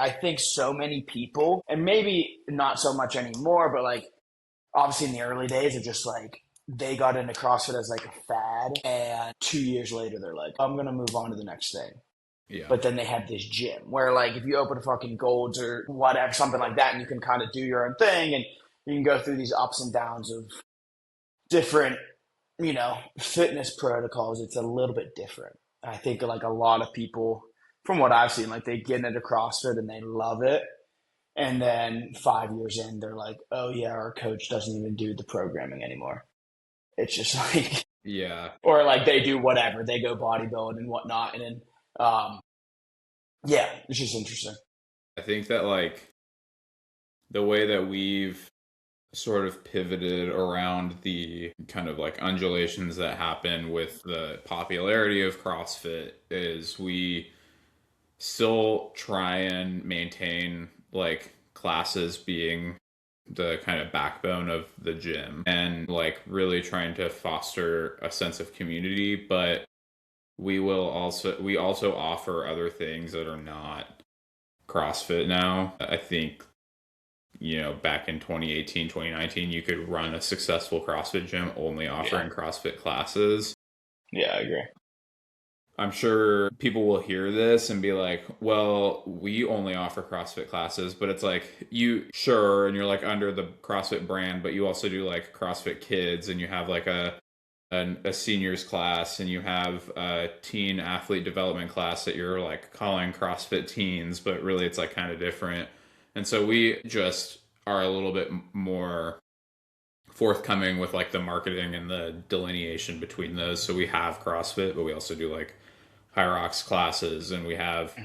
I think so many people, and maybe not so much anymore, but like obviously in the early days are just like they got into CrossFit as like a fad, and 2 years later they're like, I'm gonna move on to the next thing. Yeah. But then they have this gym where like if you open a fucking Gold's or whatever, something like that, and you can kind of do your own thing, and you can go through these ups and downs of different, fitness protocols. It's a little bit different. I think like a lot of people, from what I've seen, like they get into CrossFit and they love it. And then 5 years in, they're like, oh yeah, our coach doesn't even do the programming anymore. It's just like, Yeah. or like they do whatever, they go bodybuild and whatnot. And then, yeah, it's just interesting. I think that like the way that we've sort of pivoted around the kind of like undulations that happen with the popularity of CrossFit is we still try and maintain like classes being the kind of backbone of the gym and like really trying to foster a sense of community, but we also offer other things that are not CrossFit now. I think back in 2018, 2019, you could run a successful CrossFit gym only offering CrossFit classes. Yeah, I agree. I'm sure people will hear this and be like, well, we only offer CrossFit classes, but it's like, and you're like under the CrossFit brand, but you also do like CrossFit Kids, and you have like a seniors class, and you have a teen athlete development class that you're like calling CrossFit Teens, but really it's like kind of different. And so we just are a little bit more forthcoming with like the marketing and the delineation between those. So we have CrossFit, but we also do like High Rocks classes, and we have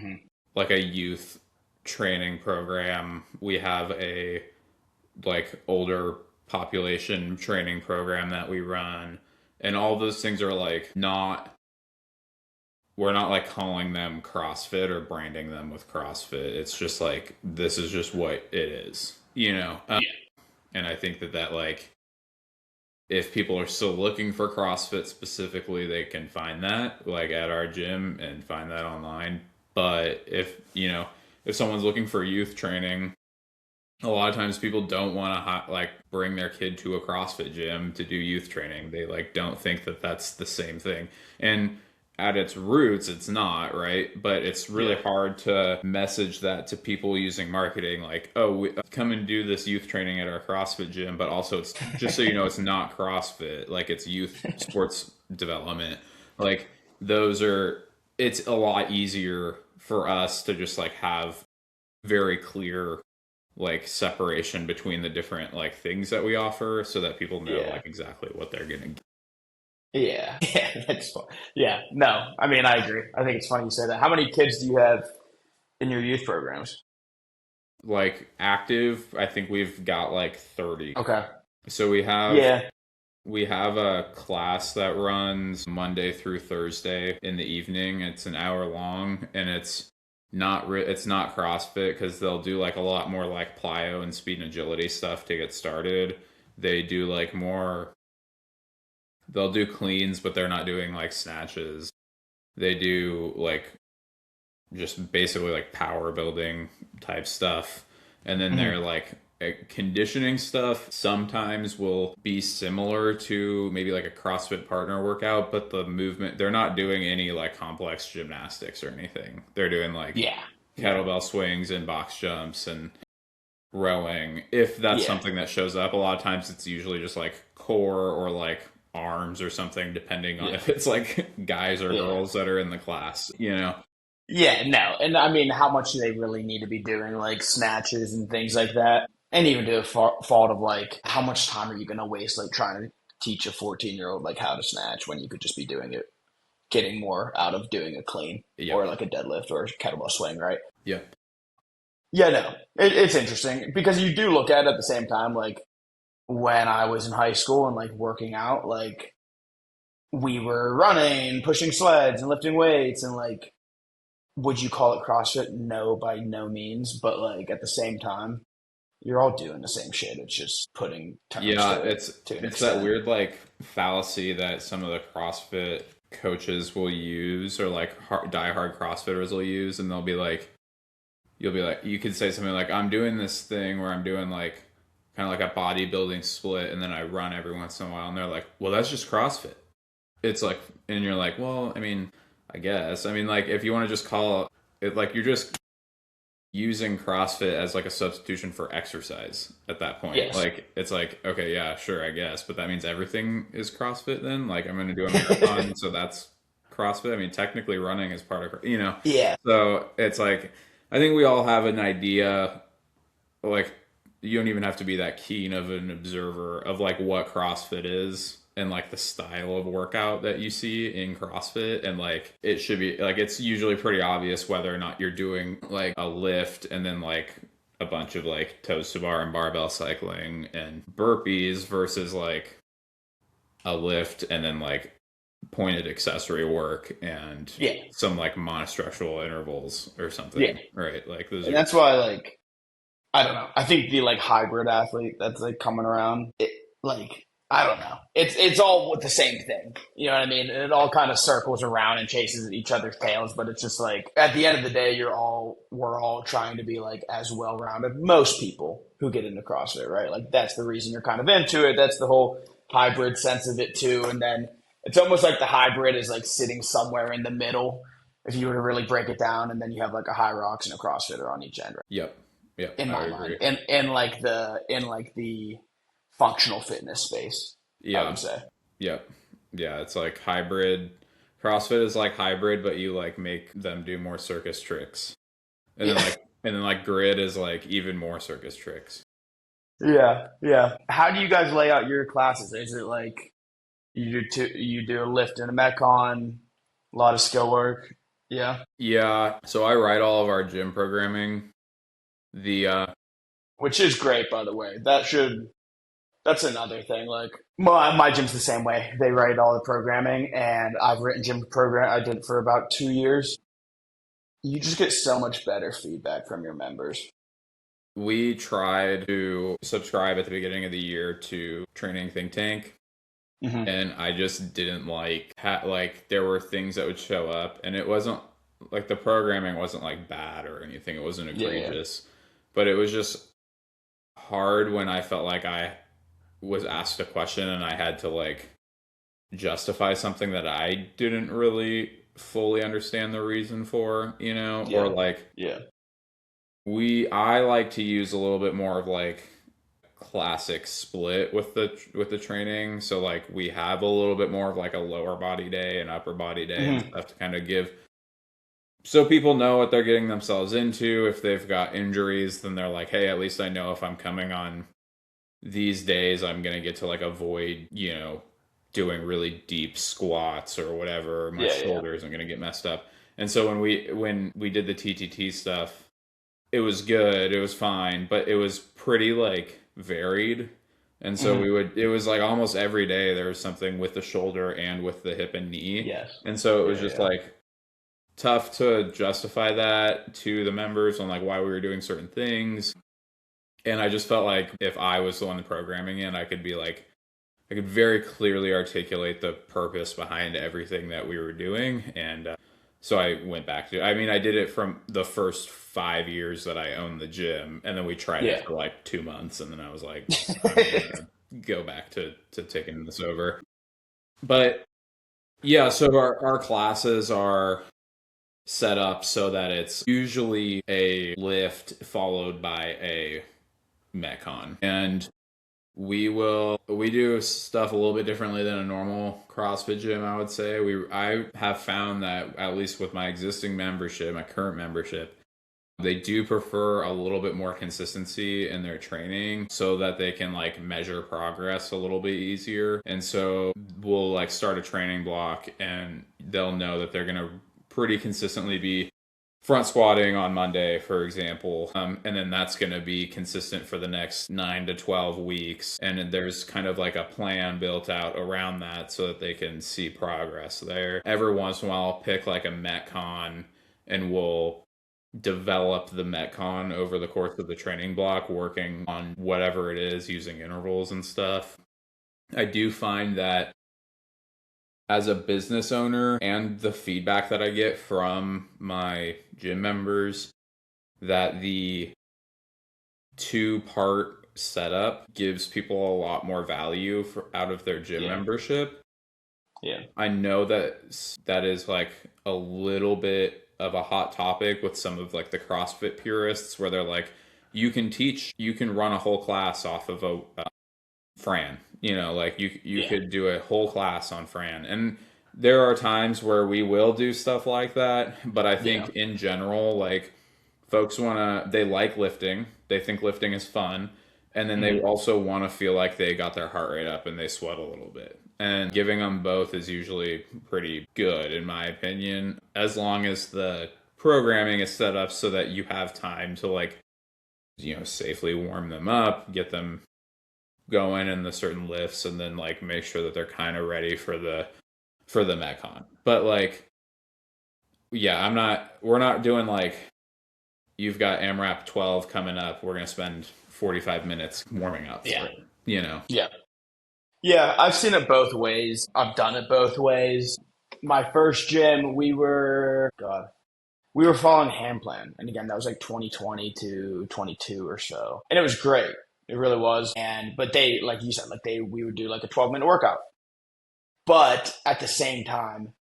like a youth training program. We have a like older population training program that we run. And all those things are like we're not like calling them CrossFit or branding them with CrossFit. It's just like, this is just what it is, And I think that like, if people are still looking for CrossFit specifically, they can find that like at our gym and find that online. But if someone's looking for youth training, a lot of times people don't want to like bring their kid to a CrossFit gym to do youth training. They like don't think that that's the same thing. And at its roots, it's not, right? But it's really hard to message that to people using marketing, like, oh, come and do this youth training at our CrossFit gym, but also it's just so you know, it's not CrossFit, like it's youth sports development. Like it's a lot easier for us to just like have very clear like separation between the different like things that we offer, so that people know like exactly what they're gonna get. Yeah, that's fun. Yeah, no, I mean, I agree. I think it's funny you say that. How many kids do you have in your youth programs? Like active, I think we've got like 30. Okay. So we have a class that runs Monday through Thursday in the evening. It's an hour long, and it's not CrossFit, because they'll do like a lot more like plyo and speed and agility stuff to get started. They do like they'll do cleans, but they're not doing like snatches. They do like just basically like power building type stuff. And then they're like conditioning stuff sometimes will be similar to maybe like a CrossFit partner workout, but the movement, they're not doing any like complex gymnastics or anything. They're doing like kettlebell swings and box jumps and rowing. If that's something that shows up, a lot of times it's usually just like core or like arms or something, depending on if it's like guys or girls that are in the class, Yeah, no. And I mean, how much do they really need to be doing like snatches and things like that? And even to a fault of like, how much time are you going to waste like trying to teach a 14-year-old like how to snatch when you could just be doing it, getting more out of doing a clean or like a deadlift or a kettlebell swing, right? Yeah. Yeah, no. It's interesting because you do look at it at the same time, like, when I was in high school and like working out, like we were running, pushing sleds and lifting weights, and like, would you call it CrossFit? No, by no means. But like at the same time, you're all doing the same shit. It's just putting terms it's that weird like fallacy that some of the CrossFit coaches will use, or like diehard CrossFitters will use, and they'll be like, you'll be like, you could say something like, I'm doing this thing where I'm doing like kind of like a bodybuilding split, and then I run every once in a while, and they're like, well, that's just CrossFit. It's like, and you're like, well, I mean, I guess. I mean, like, if you want to just call it, like, you're just using CrossFit as like a substitution for exercise at that point. Yes. Like, it's like, okay, yeah, sure, I guess, but that means everything is CrossFit then? Like, I'm going to do a marathon, so that's CrossFit. I mean, technically running is part of, Yeah. so it's like, I think we all have an idea, like, you don't even have to be that keen of an observer of like what CrossFit is and like the style of workout that you see in CrossFit. And like it should be like, it's usually pretty obvious whether or not you're doing like a lift and then like a bunch of like toes to bar and barbell cycling and burpees versus like a lift and then like pointed accessory work and Yeah. some like monostructural intervals or something. Yeah. Right. Like those And are, that's why, like, I don't know. I think the like hybrid athlete that's like coming around, like, I don't know. It's all with the same thing. You know what I mean? And it all kind of circles around and chases each other's tails. But it's just like at the end of the day, we're all trying to be like as well rounded. Most people who get into CrossFit, right? Like that's the reason you're kind of into it. That's the whole hybrid sense of it too. And then it's almost like the hybrid is like sitting somewhere in the middle if you were to really break it down. And then you have like a high rocks and a CrossFitter on each end, right? yep. Yep. In I my agree. mind, in like the functional fitness space, I Yeah. would say. Yep. Yeah, it's like hybrid. CrossFit is like hybrid, but you like make them do more circus tricks. And then Yeah, like grid is like even more circus tricks. yeah, yeah. How do you guys lay out your classes? Is it like you do a lift and a metcon, a lot of skill work? Yeah, Yeah, so I write all of our gym programming. The which is great, by the way. That's another thing. Like my gym's the same way. They write all the programming, and I've written gym program. I did it for about 2 years. You just get so much better feedback from your members. we tried to subscribe at the beginning of the year to Training Think Tank, Hmm. and I just didn't like there were things that would show up, and it wasn't like the programming wasn't like bad or anything. It wasn't Yeah, yeah, egregious, but it was just hard when I felt like I was asked a question and I had to like justify something that I didn't really fully understand the reason for, or yeah, like yeah. I like to use a little bit more of like classic split with the training. So like we have a little bit more of like a lower body day and upper body day and Hmm. stuff to kind of give so people know what they're getting themselves into. If they've got injuries, then they're like, hey, at least I know if I'm coming on these days I'm gonna get to like avoid, doing really deep squats or whatever. My Yeah, yeah. shoulders are gonna get messed up. And so when we did the TTT stuff, it was good, it was fine, but it was pretty like varied. And so Hmm. it was like almost every day there was something with the shoulder and with the hip and knee. Yes. And so it was Yeah, just yeah. like tough to justify that to the members on like why we were doing certain things. And I just felt like if I was the one programming it, I could be like, I could very clearly articulate the purpose behind everything that we were doing. And so I went back to, I mean, I did it from the first 5 years that I owned the gym. And then we tried it Yeah. for like 2 months. And then I was like, I'm going to go back to taking this over. But yeah, so our classes are set up so that it's usually a lift followed by a metcon. And we do stuff a little bit differently than a normal CrossFit gym, I would say. I have found that at least with my existing membership, my current membership, they do prefer a little bit more consistency in their training so that they can like measure progress a little bit easier. And so we'll like start a training block and they'll know that they're going to pretty consistently be front squatting on Monday, for example. And then that's going to be consistent for the next 9 to 12 weeks. And there's kind of like a plan built out around that so that they can see progress there. Every once in a while, I'll pick like a Metcon and we'll develop the Metcon over the course of the training block, working on whatever it is using intervals and stuff. I do find that as a business owner and the feedback that I get from my gym members, that the two-part setup gives people a lot more value out of their gym Yeah. membership. Yeah. I know that is like a little bit of a hot topic with some of like the CrossFit purists, where they're like, you can run a whole class off of a Fran. Like you Yeah. could do a whole class on Fran. And there are times where we will do stuff like that, but I Yeah. think in general, like folks they like lifting. They think lifting is fun. And then they Mhm. also want to feel like they got their heart rate up and they sweat a little bit. And giving them both is usually pretty good, in my opinion, as long as the programming is set up so that you have time to like, safely warm them up, get them going in the certain lifts, and then like make sure that they're kind of ready for the Metcon. But like, yeah, we're not doing like, you've got AMRAP 12 coming up, we're going to spend 45 minutes warming up Yeah. for it. Yeah. Yeah. I've seen it both ways. I've done it both ways. My first gym, we were following hand plan. And again, that was like 2020 to 22 or so. And it was great. It really was. But they, like you said, we would do like a 12-minute workout. But at the same time,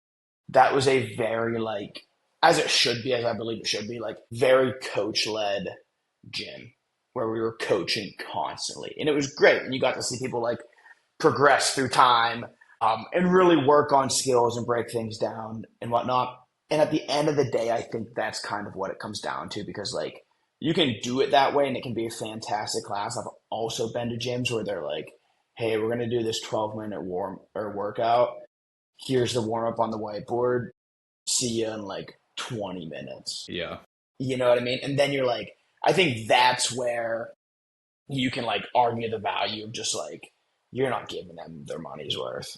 that was a very like, as it should be, as I believe it should be, like very coach led gym where we were coaching constantly. And it was great. And you got to see people like progress through time, and really work on skills and break things down and whatnot. And at the end of the day, I think that's kind of what it comes down to, because like you can do it that way and it can be a fantastic class. I've also been to gyms where they're like, hey, we're going to do this 12-minute warm or workout. Here's the warm up on the whiteboard. See you in like 20 minutes. Yeah. You know what I mean? And then you're like, I think that's where you can like argue the value of just like, you're not giving them their money's worth.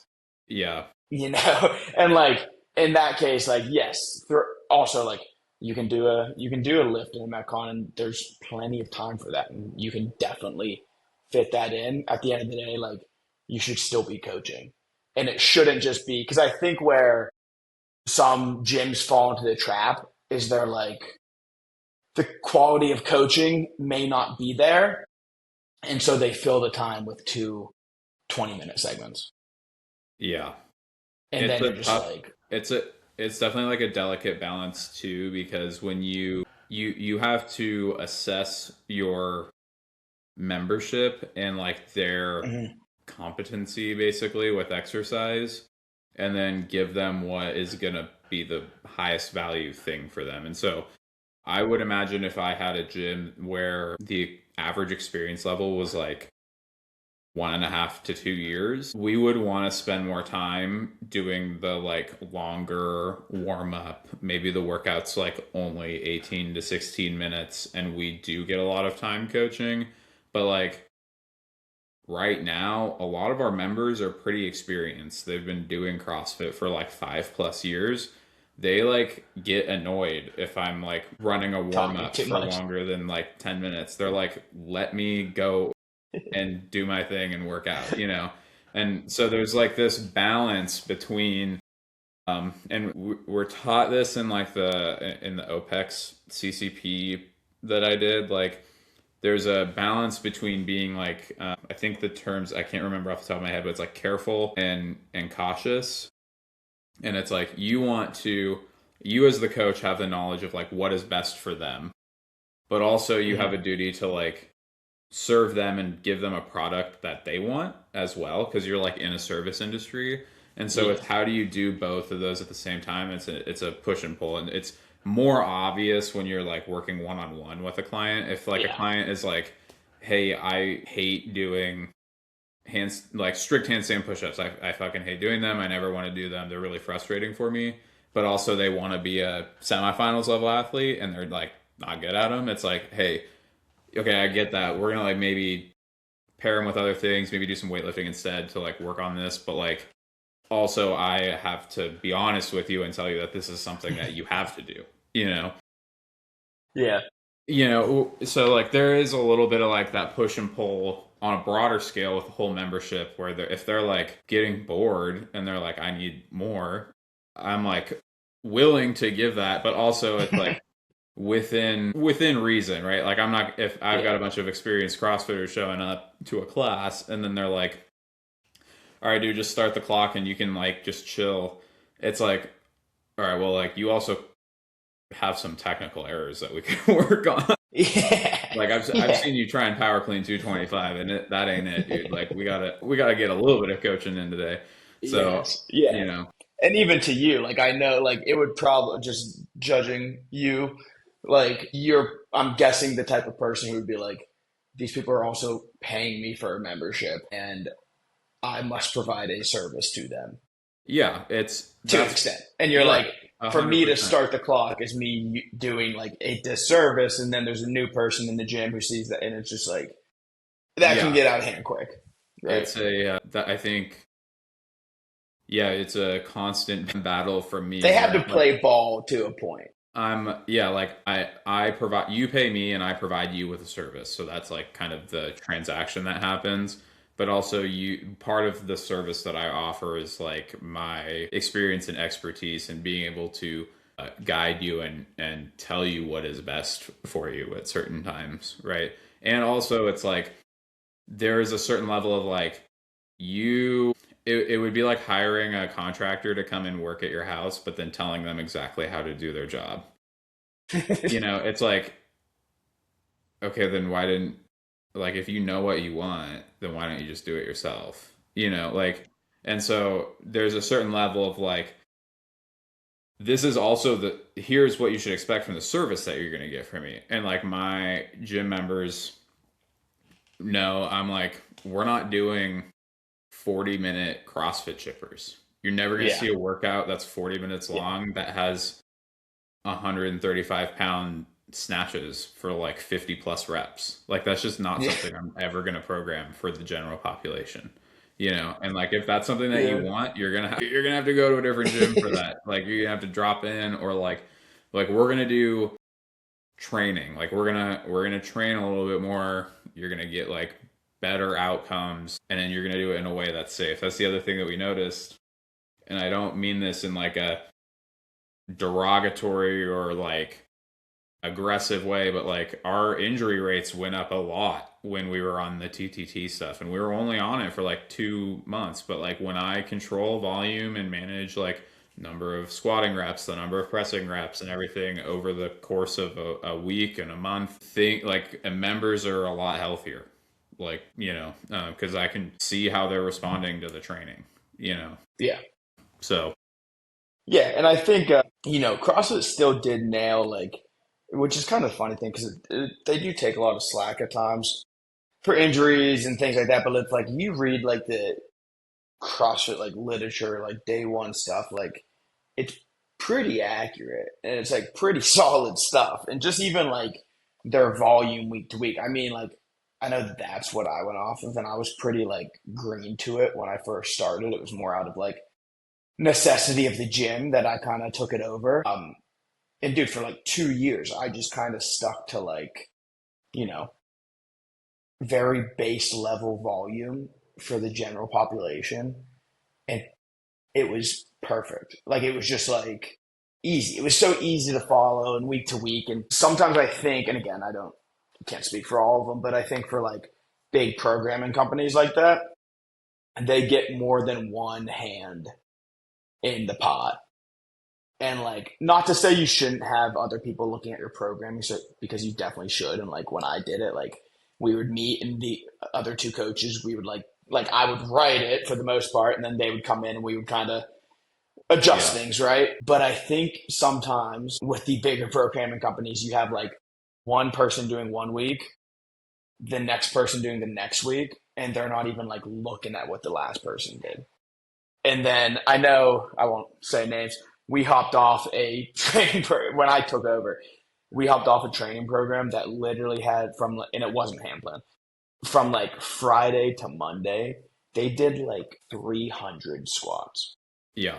Yeah. And like in that case, like yes, also like you can do a lift in a Metcon, and there's plenty of time for that, and you can definitely fit that in. At the end of the day, like you should still be coaching, and it shouldn't just be, because I think where some gyms fall into the trap is they're like, the quality of coaching may not be there, and so they fill the time with two 20-minute segments. Yeah. And It's then a you're just tough, like, it's definitely like a delicate balance too, because when you have to assess your membership and like their mhm, competency basically with exercise, and then give them what is going to be the highest value thing for them. And so I would imagine if I had a gym where the average experience level was like 1.5 to 2 years, we would want to spend more time doing the like longer warm up. Maybe the workout's like only 18 to 16 minutes and we do get a lot of time coaching. But like right now, a lot of our members are pretty experienced. They've been doing CrossFit for like 5+ years. They like get annoyed if I'm like running a warm talking up too for much. longer than like 10 minutes. They're like, let me go and do my thing and work out. And so there's like this balance between, and we're taught this in like in the OPEX CCP that I did. Like there's a balance between being like, I think the terms, I can't remember off the top of my head, but it's like careful and cautious. And it's like, you as the coach have the knowledge of like what is best for them, but also you have Mhm. a duty to like serve them and give them a product that they want as well, because you're like in a service industry. And so Yeah. it's how do you do both of those at the same time? It's a push and pull, and it's more obvious when you're like working one-on-one with a client. If like a Yeah. client is like, hey, I hate doing hands, like strict handstand push-ups, I fucking hate doing them, I never want to do them, they're really frustrating for me, but also they want to be a semifinals level athlete and they're like not good at them. It's like, hey, okay, I get that. We're gonna like maybe pair them with other things, maybe do some weightlifting instead to like work on this. But like also I have to be honest with you and tell you that this is something that you have to do, you know? Yeah. So like there is a little bit of like that push and pull on a broader scale with the whole membership, where if they're like getting bored and they're like, I need more, I'm like willing to give that, but also it's like within reason, right? Like I'm not if I've got Yeah. a bunch of experienced CrossFitters showing up to a class and then they're like, "All right, dude, just start the clock and you can like just chill." It's like, "All right, well, like you also have some technical errors that we can work on." Yeah. Like I've Yeah. seen you try and power clean 225 and that ain't it, dude. Like we gotta get a little bit of coaching in today. So, Yes. Yeah. you know, And even to you, like I know, like it would probably just judging you, like I'm guessing the type of person who would be like, these people are also paying me for a membership, and I must provide a service to them yeah, it's to an that's extent. And you're right. like, for me to 100%. start the clock is me doing like a disservice, and then there's a new person in the gym who sees that, and it's just like that can Yeah, get out of hand quick, right? it's a that I think yeah, it's a constant battle for me They have to where like play ball to a point. yeah, like I provide you pay me and I provide you with a service. So that's like kind of the transaction that happens. But also you part of the service that I offer is like my experience and expertise and being able to guide you and tell you what is best for you at certain times, right? And also it's like there is a certain level of like you it would be like hiring a contractor to come and work at your house but then telling them exactly how to do their job. It's like, okay, then why didn't, like, if you know what you want, then why don't you just do it yourself? Like, and so there's a certain level of like, this is also here's what you should expect from the service that you're going to get from me. And like my gym members know, I'm like, we're not doing 40-minute CrossFit chippers. You're never going to Yeah. see a workout that's 40 minutes Yeah. long that has 135-pound snatches for like 50 plus reps. Like that's just not Yeah. something I'm ever going to program for the general population. And like if that's something that you Yeah. want, you're gonna have to go to a different gym for that. Like you're gonna have to drop in or like we're gonna do training. Like we're gonna train a little bit more. You're gonna get like better outcomes, and then you're gonna do it in a way that's safe. That's the other thing that we noticed, and I don't mean this in like a derogatory or like aggressive way, but like our injury rates went up a lot when we were on the TTT stuff, and we were only on it for like 2 months. But like when I control volume and manage like number of squatting reps, the number of pressing reps, and everything over the course of a week and a month, think like and members are a lot healthier. Like because I can see how they're responding to the training. Yeah. So Yeah. And I think, CrossFit still did nail, like, which is kind of a funny thing because they do take a lot of slack at times for injuries and things like that. But it's like you read like the CrossFit like literature, like day one stuff, like it's pretty accurate and it's like pretty solid stuff. And just even like their volume week to week. I mean, like I know that's what I went off of, and I was pretty like green to it when I first started. It was more out of like necessity of the gym that I kind of took it over. And dude, for like 2 years, I just kind of stuck to like, you know, very base level volume for the general population. And it was perfect. Like it was just like easy. It was so easy to follow and week to week. And sometimes I think, and again, can't speak for all of them, but I think for like big programming companies like that, they get more than one hand in the pot. And like, not to say you shouldn't have other people looking at your programming, so because you definitely should. And like when I did it, like we would meet and the other two coaches, we would like I would write it for the most part, and then they would come in and we would kind of adjust yeah, things, right? But I think sometimes with the bigger programming companies, you have like one person doing 1 week, the next person doing the next week, and they're not even like looking at what the last person did. And then I know I won't say names. We hopped off a when I took over. We hopped off a training program that literally had and it wasn't hand plan, from like Friday to Monday. They did like 300 squats yeah,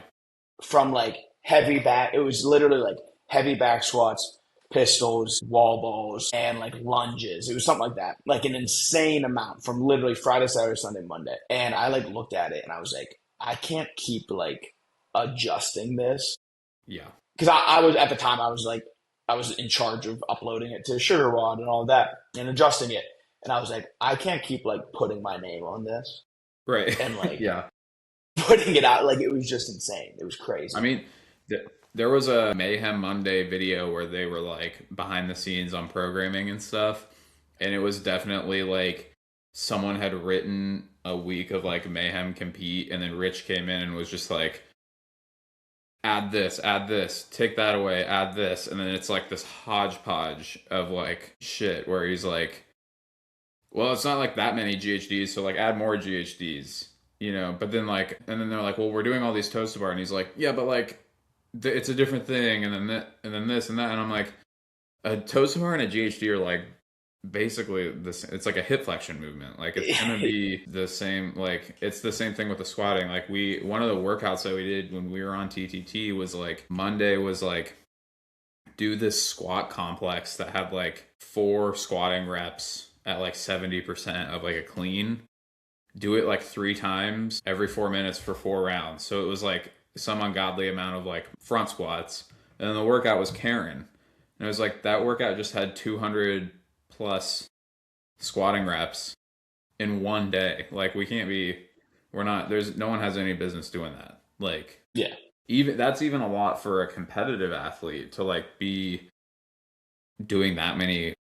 from like heavy back. It was literally like heavy back squats, pistols, wall balls, and like lunges. It was something like that, like an insane amount from literally Friday, Saturday, Sunday, Monday. And I like looked at it and I was like, I can't keep like adjusting this yeah, because I was at the time I was like I was in charge of uploading it to Sugar Wad and all that and adjusting it. And I was like, I can't keep like putting my name on this Right. and like Yeah. putting it out. Like it was just insane. It was I crazy. mean, there was a Mayhem Monday video where they were like behind the scenes on programming and stuff, and it was definitely like someone had written a week of like Mayhem compete, and then Rich came in and was just like, add this, take that away, add this, and then it's like this hodgepodge of like shit where he's like, well, it's not like that many GHDs, so like add more GHDs, you know. But then like, and then they're like, well, we're doing all these toaster bar, and he's like, yeah, but like, it's a different thing, and then that, and then this and that, and I'm like, a toaster bar and a GHD are like basically this. It's like a hip flexion movement. Like it's gonna be the same. Like it's the same thing with the squatting. Like one of the workouts that we did when we were on TTT was like Monday was like do this squat complex that had like 4 squatting reps at like 70% of like a clean. Do it like 3 times every 4 minutes for 4 rounds. So it was like some ungodly amount of like front squats. And then the workout was Karen. And it was like that workout just had 200 plus squatting reps in one day. Like we're not, there's no one has any business doing that. Like, Yeah. Even that's even a lot for a competitive athlete to like be doing that many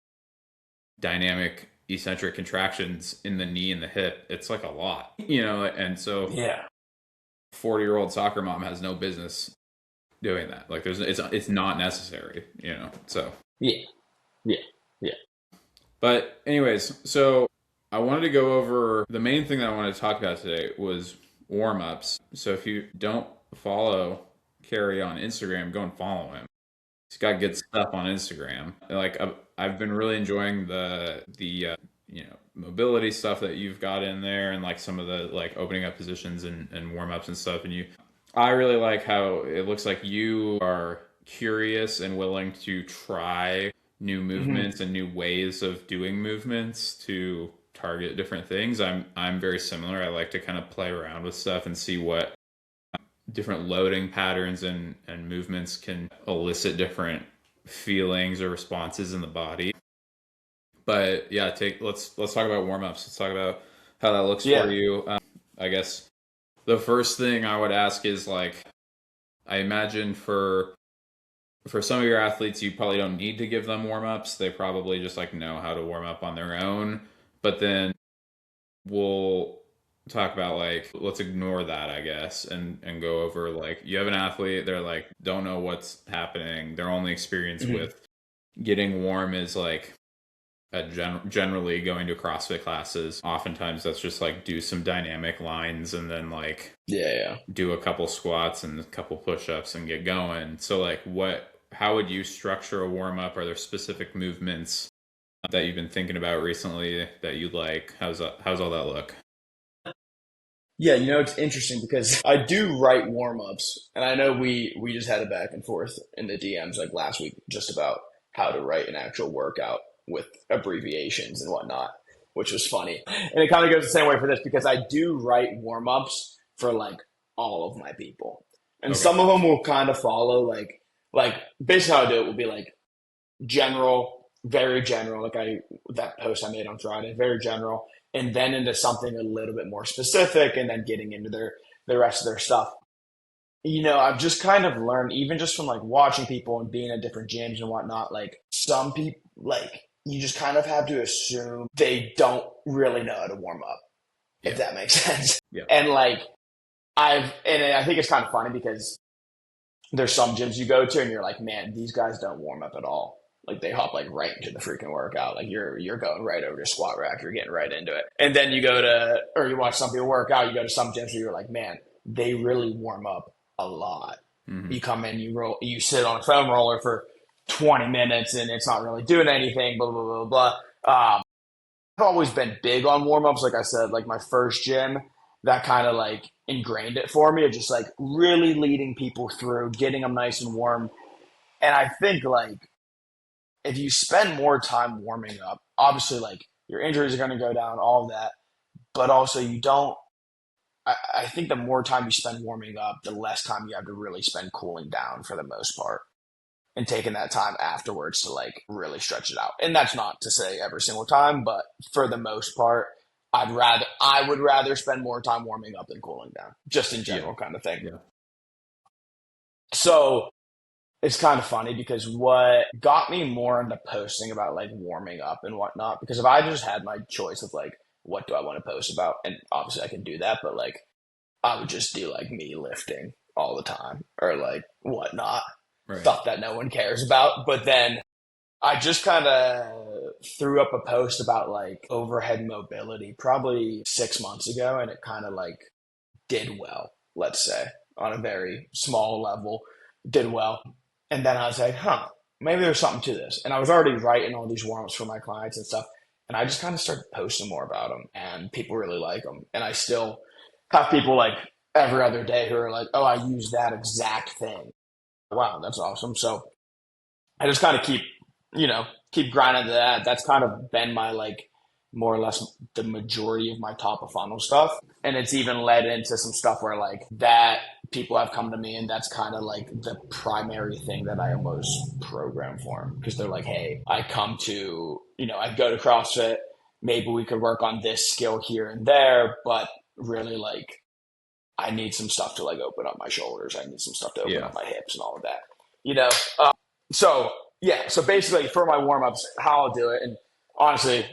dynamic eccentric contractions in the knee and the hip. It's like a lot, you know. And so Yeah. 40-year-old soccer mom has no business doing that. Like it's not necessary, you know. So Yeah. Yeah. Yeah. but anyways, so I wanted to go over the main thing that I wanted to talk about today was warm-ups. So if you don't follow Kerry on Instagram, go and follow him. He's got good stuff on Instagram. Like I've been really enjoying the you know, mobility stuff that you've got in there, and like some of the like opening up positions and warm ups and stuff. And I really like how it looks like you are curious and willing to try new movements and new ways of doing movements to target different things. I'm very similar. I like to kind of play around with stuff and see what different loading patterns and movements can elicit different feelings or responses in the body. But yeah, let's talk about warm-ups. Let's talk about how that looks for you. I guess the first thing I would ask is like, I imagine for some of your athletes, you probably don't need to give them warm-ups. They probably just like know how to warm up on their own. But then we'll talk about like, let's ignore that, I guess, and go over like, you have an athlete, they're like don't know what's happening. Their only experience with getting warm is like generally going to CrossFit classes. Oftentimes that's just like do some dynamic lines and then like do a couple squats and a couple push-ups and get going. So like how would you structure a warm-up? Are there specific movements that you've been thinking about recently that you like? How's all that look? Yeah, you know, it's interesting because I do write warm-ups, and I know we just had a back and forth in the DMs like last week just about how to write an actual workout with abbreviations and whatnot, which was funny. And it kind of goes the same way for this because I do write warm-ups for like all of my people. And some of them will kind of follow like basically how I do it will be like general, very general, like that post I made on Friday, very general, and then into something a little bit more specific, and then getting into the rest of their stuff. You know, I've just kind of learned, even just from like watching people and being at different gyms and whatnot, like some people, like you just kind of have to assume they don't really know how to warm up, if that makes sense. And like and I think it's kind of funny because there's some gyms you go to and you're like, man, these guys don't warm up at all. Like they hop like right into the freaking workout. Like you're going right over to squat rack. You're getting right into it. And then you watch some people work out. You go to some gyms where you're like, man, they really warm up a lot. You come in, you sit on a foam roller for 20 minutes and it's not really doing anything, blah, blah, blah, blah. I've always been big on warm-ups. Like I said, like my first gym, that kind of like ingrained it for me of just like really leading people through, getting them nice and warm. And I think like if you spend more time warming up, obviously like your injuries are going to go down, all of that, but also I think the more time you spend warming up, the less time you have to really spend cooling down for the most part. and taking that time afterwards to like really stretch it out. And that's not to say every single time, but for the most part, I would rather spend more time warming up than cooling down, just in Yeah. general kind of thing. Yeah. So it's kind of funny because what got me more into posting about like warming up and whatnot, because if I just had my choice of like, what do I want to post about? And obviously I can do that, but like I would just do like me lifting all the time or like whatnot, Right. stuff that no one cares about. But then I just kind of threw up a post about like overhead mobility probably 6 months ago, and it kind of like did well, let's say, on a very small level, did well. And then I was like, maybe there's something to this. And I was already writing all these warm-ups for my clients and stuff. And I just kind of started posting more about them, and people really like them. And I still have people like every other day who are like, oh, I use that exact thing. Wow, that's awesome. So I just kind of keep grinding to that. That's kind of been my like more or less the majority of my top of funnel stuff. And it's even led into some stuff where like that people have come to me, and that's kind of like the primary thing that I almost program for them, because they're like, hey, I go to CrossFit. Maybe we could work on this skill here and there, but really like I need some stuff to like open up my shoulders. I need some stuff to open up my hips and all of that, you know? So yeah, so basically for my warm-ups, how I'll do it. And honestly,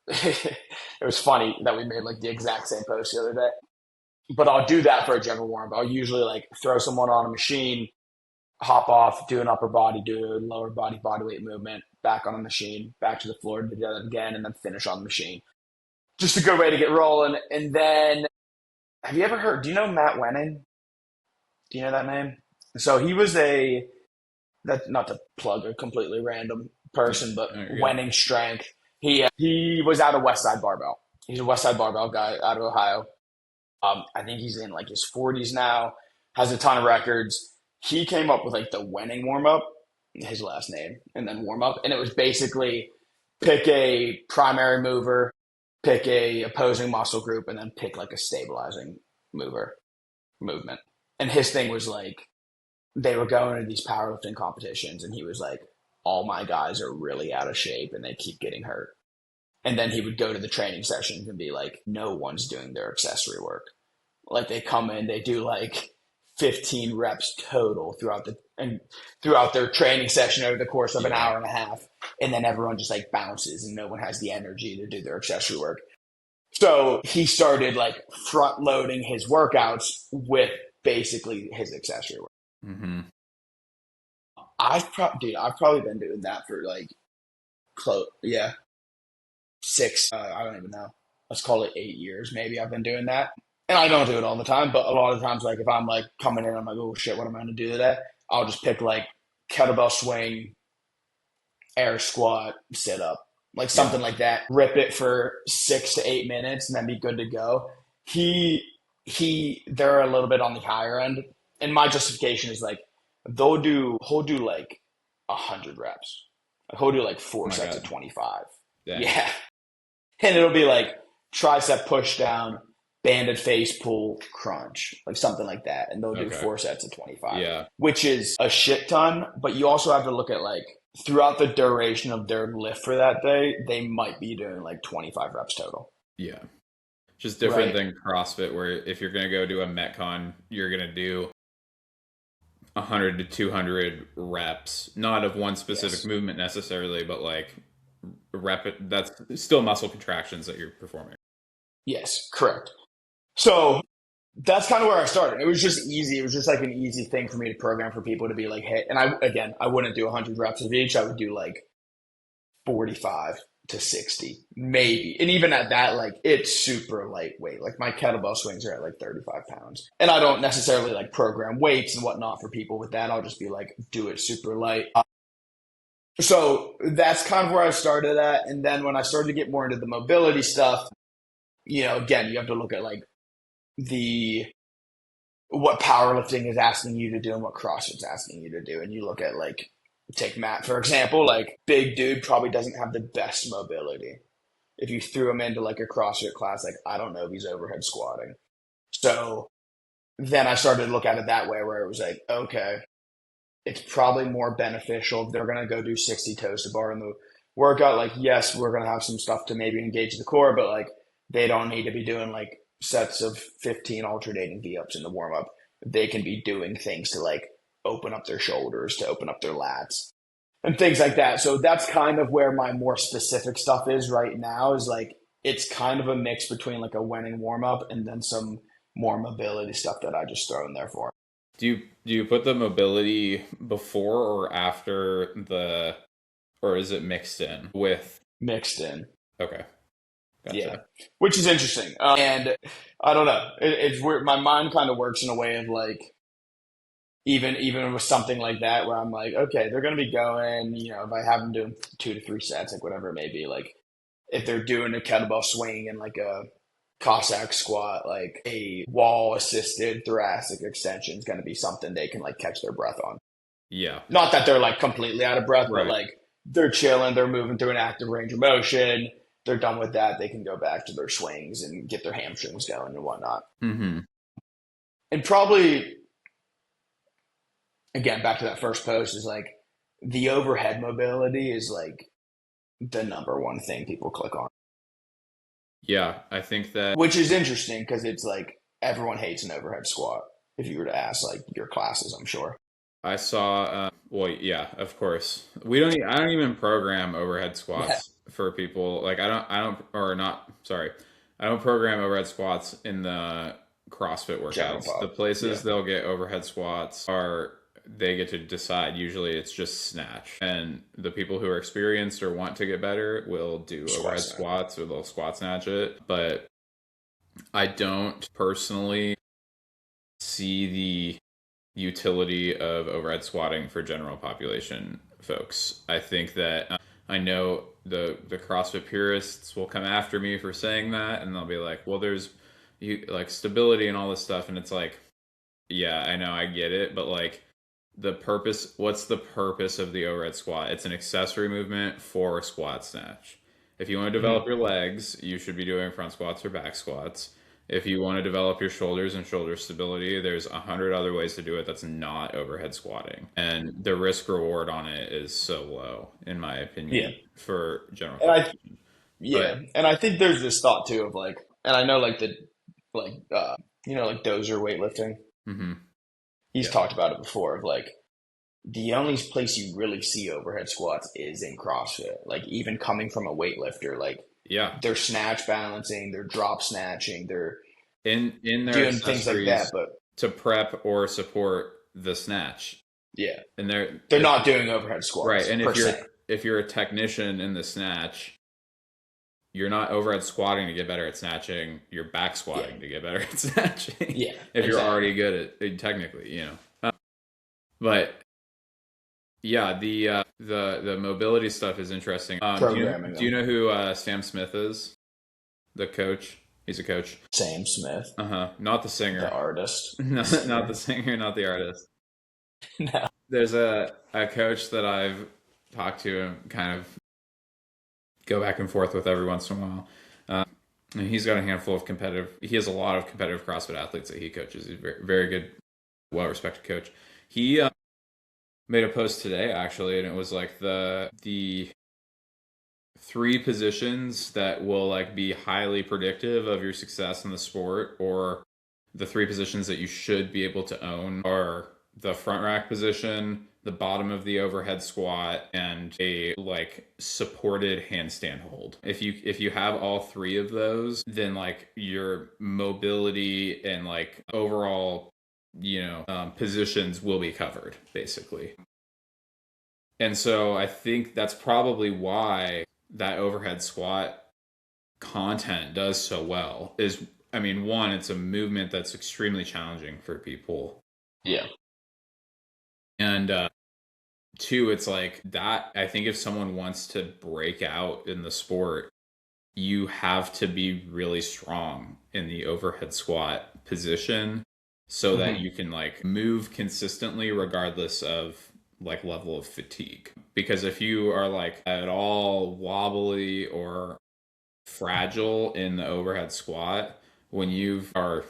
it was funny that we made like the exact same post the other day, but I'll do that for a general warm-up. I'll usually like throw someone on a machine, hop off, do an upper body, do a lower body bodyweight movement, back on the machine, back to the floor, do that again, and then finish on the machine. Just a good way to get rolling. And then have you ever heard, do you know Matt Wenning? Do you know that name? So he was that's not to plug a completely random person, but Wenning Strength. He was out of Westside Barbell. He's a Westside Barbell guy out of Ohio. I think he's in like his 40s now, has a ton of records. He came up with like the Wenning warm up, his last name, and then warm up. And it was basically pick a primary mover, pick a opposing muscle group, and then pick like a stabilizing movement. And his thing was like, they were going to these powerlifting competitions, and he was like, all my guys are really out of shape and they keep getting hurt. And then he would go to the training sessions and be like, no one's doing their accessory work. Like they come in, they do like 15 reps total throughout their training session over the course of an hour and a half. And then everyone just like bounces and no one has the energy to do their accessory work. So he started like front loading his workouts with basically his accessory work. Mm-hmm. I've probably been doing that for like six, I don't even know. Let's call it 8 years. Maybe I've been doing that. And I don't do it all the time, but a lot of times, like if I'm like coming in, I'm like, oh shit, what am I going to do today? I'll just pick like kettlebell swing, air squat, sit up, like something like that. Rip it for 6 to 8 minutes and then be good to go. They're a little bit on the higher end. And my justification is like, he'll do like 100 reps. He'll do like 4 sets of 25. Yeah. And it'll be like tricep push down, banded face pull, crunch, like something like that. And they'll do 4 sets of 25, which is a shit ton. But you also have to look at like throughout the duration of their lift for that day, they might be doing like 25 reps total. Yeah. Just different than CrossFit, where if you're going to go do a Metcon, you're going to do 100 to 200 reps, not of one specific movement necessarily, but like that's still muscle contractions that you're performing. Yes, correct. So that's kind of where I started. It was just easy. It was just like an easy thing for me to program for people to be like, hey, and I wouldn't do 100 reps of each. I would do like 45 to 60, maybe. And even at that, like it's super lightweight. Like my kettlebell swings are at like 35 pounds. And I don't necessarily like program weights and whatnot for people with that. I'll just be like, do it super light. So that's kind of where I started at. And then when I started to get more into the mobility stuff, again, you have to look at like what powerlifting is asking you to do and what CrossFit's asking you to do. And you look at like, take Matt, for example, like big dude probably doesn't have the best mobility. If you threw him into like a CrossFit class, like I don't know if he's overhead squatting. So then I started to look at it that way, where it was like, okay, it's probably more beneficial if they're going to go do 60 toes to bar in the workout. Like, yes, we're going to have some stuff to maybe engage the core, but like they don't need to be doing like sets of 15 alternating V-ups in the warm up. They can be doing things to like open up their shoulders, to open up their lats and things like that. So that's kind of where my more specific stuff is right now, is like it's kind of a mix between like a winning warm up and then some more mobility stuff that I just throw in there for. Do you put the mobility before or after the, or is it mixed in with? Mixed in. Okay. Gotcha. Yeah, which is interesting. And I don't know. It's weird. My mind kind of works in a way of like, even with something like that, where I'm like, okay, they're going to be going, if I have them doing 2 to 3 sets, like whatever it may be, like if they're doing a kettlebell swing and like a Cossack squat, like a wall assisted thoracic extension is going to be something they can like catch their breath on. Yeah. Not that they're like completely out of breath, Right. but like they're chilling, they're moving through an active range of motion. They're done with that. They can go back to their swings and get their hamstrings going and whatnot. Mm-hmm. And probably, again, back to that first post, is like the overhead mobility is like the number one thing people click on. Yeah, I think that, Which is interesting because it's like everyone hates an overhead squat. If you were to ask like your classes, I'm sure. I saw. Well, yeah, of course. I don't even program overhead squats for people. Like I don't, or not. Sorry, I don't program overhead squats in the CrossFit General workouts. pop. The places Yeah. they'll get overhead squats are, they get to decide. Usually, it's just snatch, and the people who are experienced or want to get better will do Squat overhead snatch. squats, or they'll squat snatch it. But I don't personally see the utility of overhead squatting for general population folks. I think that, I know the CrossFit purists will come after me for saying that, and they'll be like, "Well, there's you like stability and all this stuff," and it's like, yeah, I know, I get it, but like what's the purpose of the overhead squat? It's an accessory movement for squat snatch. If you want to develop Mm-hmm. your legs, you should be doing front squats or back squats. If you want to develop your shoulders and shoulder stability, there's 100 other ways to do it that's not overhead squatting. And the risk reward on it is so low, in my Yeah. opinion, for general And population. But and I think there's this thought too of like, and I know like like Dozer weightlifting. mhm, He's yeah, talked about it before of like the only place you really see overhead squats is in CrossFit. Like even coming from a weightlifter, like yeah, they're snatch balancing, they're drop snatching, they're in their doing things like that. accessories But to prep or support the snatch, yeah, and they're not doing overhead right. squats And per se. if you're a technician in the snatch, you're not overhead squatting to get better at snatching. You're back squatting Yeah, to get better at snatching. yeah, If you're exactly. already good at it, technically, but yeah, the mobility stuff is interesting. Programming Do you them. know who Sam Smith is? The coach. He's a coach. Sam Smith, Not the the singer. artist, No, not the singer. singer, not the artist. No. There's a coach that I've talked to and kind of go back and forth with every once in a while. And he's got a handful of he has a lot of competitive CrossFit athletes that he coaches. He's a very, very good, well-respected coach. He made a post today, actually, and it was like the 3 positions that will like be highly predictive of your success in the sport, or the 3 positions that you should be able to own, are the front rack position, the bottom of the overhead squat, and a like supported handstand hold. If you have all 3 of those, then like your mobility and like overall positions will be covered, basically. And so I think that's probably why that overhead squat content does so well. Is, I mean, one, it's a movement that's extremely challenging for people. Yeah. And 2, it's like that. I think if someone wants to break out in the sport, you have to be really strong in the overhead squat position so that Mm-hmm. you can like move consistently regardless of like level of fatigue. Because if you are like at all wobbly or fragile in the overhead squat, when you are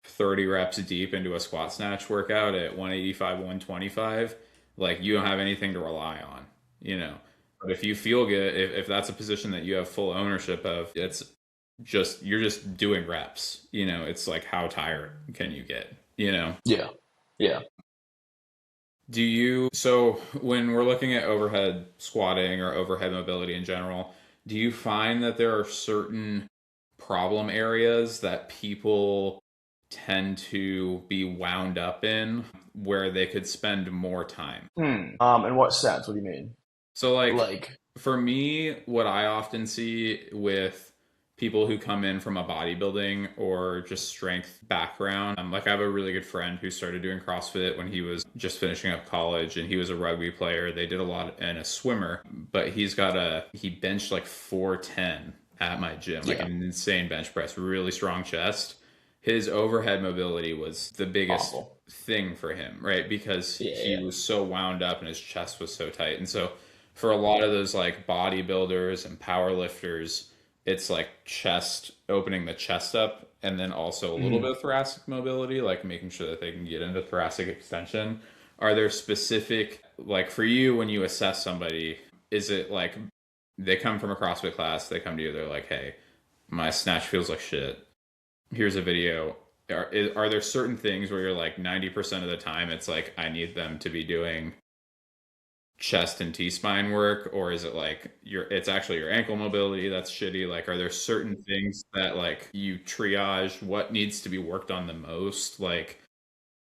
30 reps deep into a squat snatch workout at 185, 125, like you don't have anything to rely on, you know. But if you feel good, if that's a position that you have full ownership of, it's just you're just doing reps, you know. It's like how tired can you get, you know? Yeah. Yeah. Do you, so when we're looking at overhead squatting or overhead mobility in general, do you find that there are certain problem areas that people tend to be wound up in where they could spend more time? In what sense? What do you mean? So, like, Like, for me, what I often see with people who come in from a bodybuilding or just strength background, like, I have a really good friend who started doing CrossFit when he was just finishing up college, and he was a rugby player. They did a lot and a swimmer, but he benched like 410 at my gym, like yeah, an insane bench press, really strong chest. His overhead mobility was the biggest awful. thing for him, right? Because Yeah, he yeah. was so wound up and his chest was so tight. And so for a lot of those like bodybuilders and power lifters, it's like chest, opening the chest up, and then also a little bit Mhm. of thoracic mobility, like making sure that they can get into thoracic extension. Are there specific, like for you, when you assess somebody, is it like they come from a CrossFit class, they come to you, they're like, hey, my snatch feels like shit. Here's a video. Are there certain things where you're like 90% of the time it's like I need them to be doing chest and T-spine work, or is it like it's actually your ankle mobility that's shitty? Like, are there certain things that like you triage what needs to be worked on the most? Like,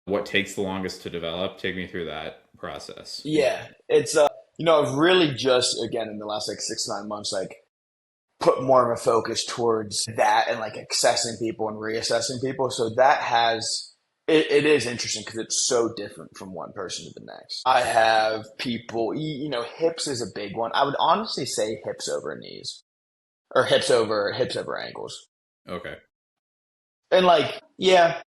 what takes the longest to develop? Take me through that process. Yeah, it's I've really just again in the last like 6 to 9 months like put more of a focus towards that and like accessing people and reassessing people. So that has it is interesting because it's so different from one person to the next. I have people, hips is a big one. I would honestly say hips over knees or hips over ankles. Okay. And like, yeah,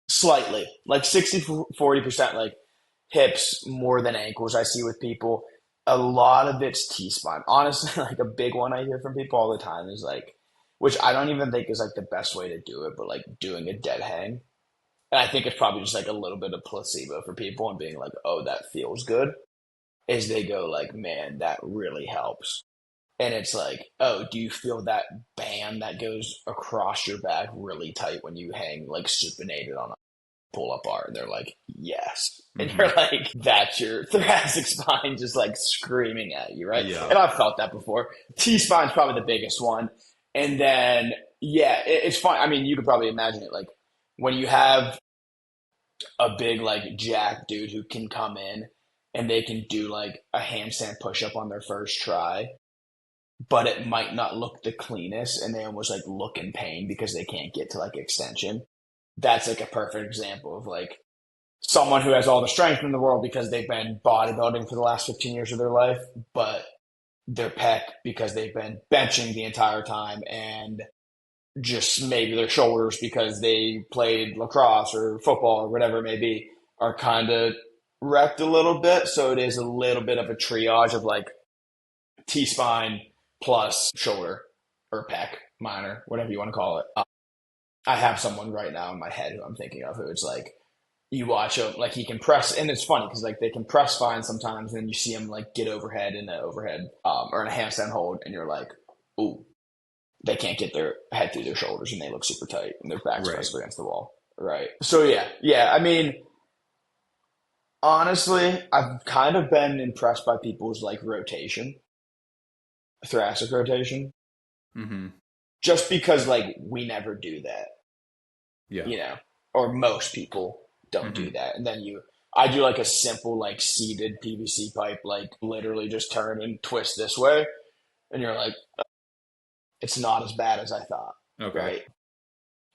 slightly, like 60-40%, like hips more than ankles I see with people. A lot of it's T-spine. Honestly, like a big one I hear from people all the time is like, which I don't even think is like the best way to do it, but like doing a dead hang. And I think it's probably just like a little bit of placebo for people and being like, oh, that feels good. Is they go like, man, that really helps. And it's like, oh, do you feel that band that goes across your back really tight when you hang like supinated on pull up bar? And they're like, yes. And Mm-hmm. you're like, that's your thoracic spine just like screaming at you, right? Yeah. And I've felt that before. T spine's probably the biggest one. And then, yeah, it's fun. I mean, you could probably imagine it like when you have a big, like, jack dude who can come in and they can do like a handstand push up on their first try, but it might not look the cleanest and they almost like look in pain because they can't get to like extension. That's like a perfect example of like someone who has all the strength in the world because they've been bodybuilding for the last 15 years of their life, but their pec because they've been benching the entire time and just maybe their shoulders because they played lacrosse or football or whatever it may be are kind of wrecked a little bit. So it is a little bit of a triage of like T spine plus shoulder or pec, minor, whatever you want to call it. I have someone right now in my head who I'm thinking of who it's like you watch him like he can press, and it's funny because like they can press fine sometimes, and then you see him like get overhead in an overhead or in a handstand hold, and you're like, ooh, they can't get their head through their shoulders, and they look super tight, and their back's Right. pressed against the wall, right? So yeah. I mean, honestly, I've kind of been impressed by people's like rotation, thoracic rotation, Mm-hmm. just because like we never do that, Yeah. you know, or most people don't Mm-hmm. do that. And then I do like a simple, like seated PVC pipe, like literally just turn and twist this way. And you're like, it's not as bad as I thought. Okay. Right.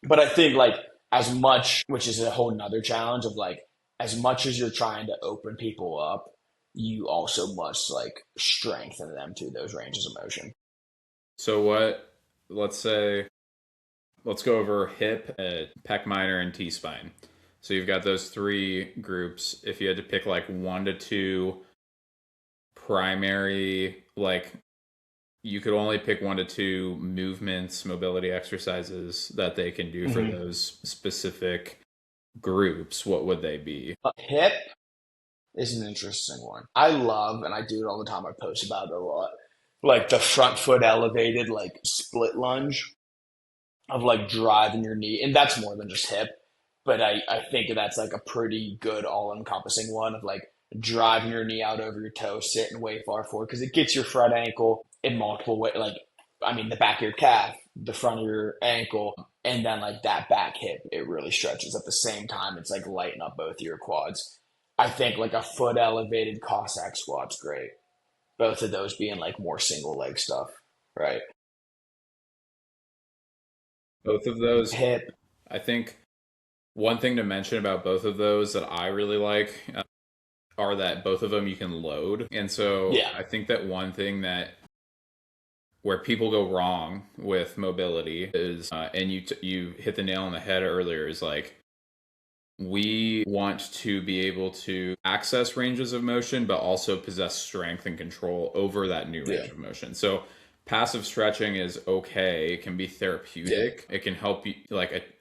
But I think like as much, which is a whole nother challenge of like, as much as you're trying to open people up, you also must like strengthen them to those ranges of motion. So what, let's say, let's go over hip, pec minor, and T spine. So you've got those three groups. If you had to pick like 1 to 2 primary, like you could only pick 1 to 2 movements, mobility exercises that they can do for Mm-hmm. those specific groups, what would they be? Hip, is an interesting one. I love, and I do it all the time, I post about it a lot, like the front foot elevated, like split lunge of like driving your knee. And that's more than just hip, but I think that's like a pretty good all encompassing one of like driving your knee out over your toe, sitting way far forward because it gets your front ankle in multiple ways. Like, I mean, the back of your calf, the front of your ankle, and then like that back hip, it really stretches at the same time. It's like lighting up both of your quads. I think like a foot elevated Cossack squat's great. Both of those being like more single leg stuff, right? Both of those, Hip, I think one thing to mention about both of those that I really like are that both of them you can load. And so yeah, I think that one thing that where people go wrong with mobility is, and you hit the nail on the head earlier, is like we want to be able to access ranges of motion, but also possess strength and control over that new range yeah, of motion. So passive stretching is okay. It can be yeah, therapeutic. It can help you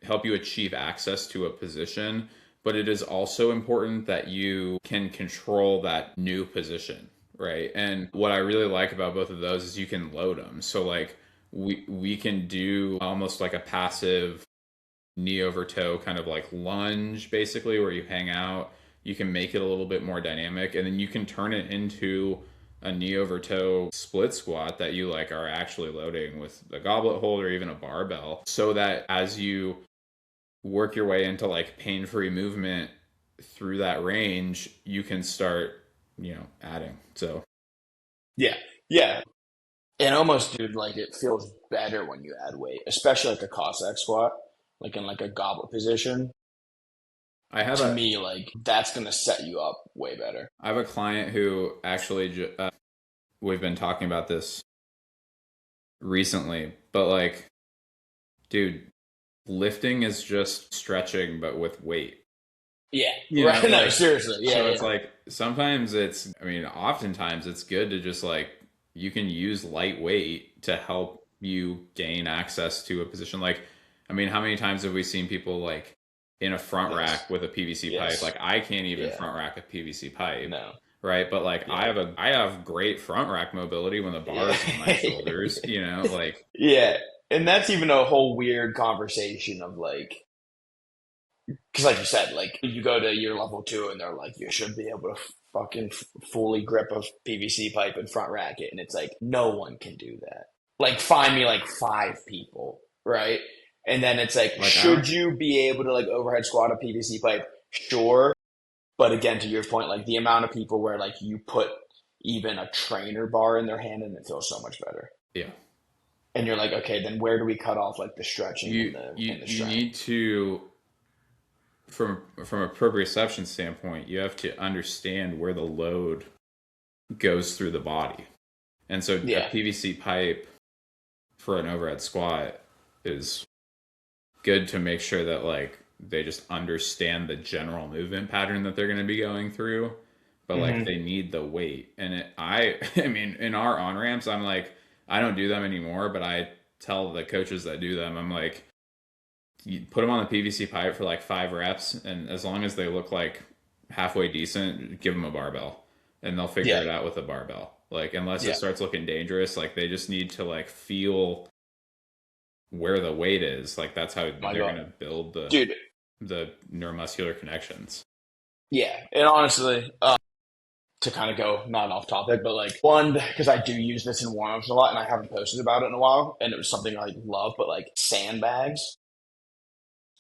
help you achieve access to a position, but it is also important that you can control that new position, right? And what I really like about both of those is you can load them. So like we can do almost like a passive knee over toe kind of like lunge basically where you hang out. You can make it a little bit more dynamic and then you can turn it into a knee over toe split squat that you like are actually loading with a goblet hold or even a barbell, so that as you work your way into like pain-free movement through that range, you can start, adding. So yeah, yeah. And almost, dude, like it feels better when you add weight, especially like a Cossack squat, like in like a goblet position. I have To a me, like that's gonna set you up way better. I have a client who actually we've been talking about this recently, but like, dude, lifting is just stretching but with weight. Yeah, right. No, Like, seriously. Yeah, so it's yeah, like sometimes oftentimes it's good to just like you can use lightweight to help you gain access to a position. Like, I mean, how many times have we seen people like in a front yes, rack with a PVC pipe? yes, Like, I can't even yeah, front rack a PVC pipe, no, right? But like, yeah, I have great front rack mobility when the bar is on my yeah, shoulders. Like, yeah. And that's even a whole weird conversation of like, because like you said, like you go to year level two and they're like, you should be able to fucking fully grip a PVC pipe and front rack it, and it's like no one can do that. Like find me like five people, right? And then it's like, like I don't. should you be able to like overhead squat a PVC pipe? Sure, but again, to your point, like the amount of people where like you put even a trainer bar in their hand and it feels so much better, Yeah, and you're like, okay, then where do we cut off like the stretching you and the you strength? need to from a proprioception standpoint, you have to understand where the load goes through the body. And so a Yeah, PVC pipe for an overhead squat is good to make sure that like they just understand the general movement pattern that they're going to be going through, but like hmm they need the weight. And I mean, in our on ramps, I'm like, I don't do them anymore, but I tell the coaches that do them, I'm like, you put them on the PVC pipe for like 5 reps, and as long as they look like halfway decent, give them a barbell, and they'll figure yeah, it out with a barbell. Like unless it yeah. starts looking dangerous, like they just need to like feel where the weight is. Like that's how My they're God, gonna build dude. the neuromuscular connections. Yeah, and honestly, to kind of go not off topic, but like one because I do use this in warm-ups a lot, and I haven't posted about it in a while, and it was something I love. But like sandbags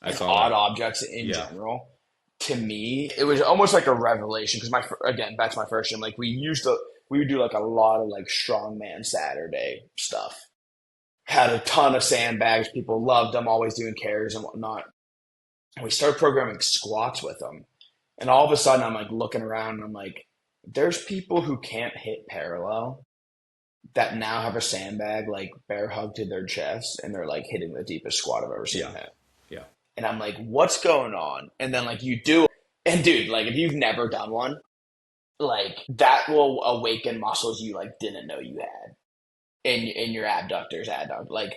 I and saw odd that. objects in Yeah, general, to me, it was almost like a revelation because again, back to my first gym, like we would do like a lot of like strongman Saturday stuff. Had a ton of sandbags. People loved them, always doing carries and whatnot. And we started programming squats with them. And all of a sudden, I'm like looking around and I'm like, there's people who can't hit parallel that now have a sandbag like bear hug to their chest and they're like hitting the deepest squat I've ever seen yeah, them hit. yeah, And I'm like, what's going on? And then like you do, and dude, like if you've never done one, like that will awaken muscles you like didn't know you had in your abductors, adduct, like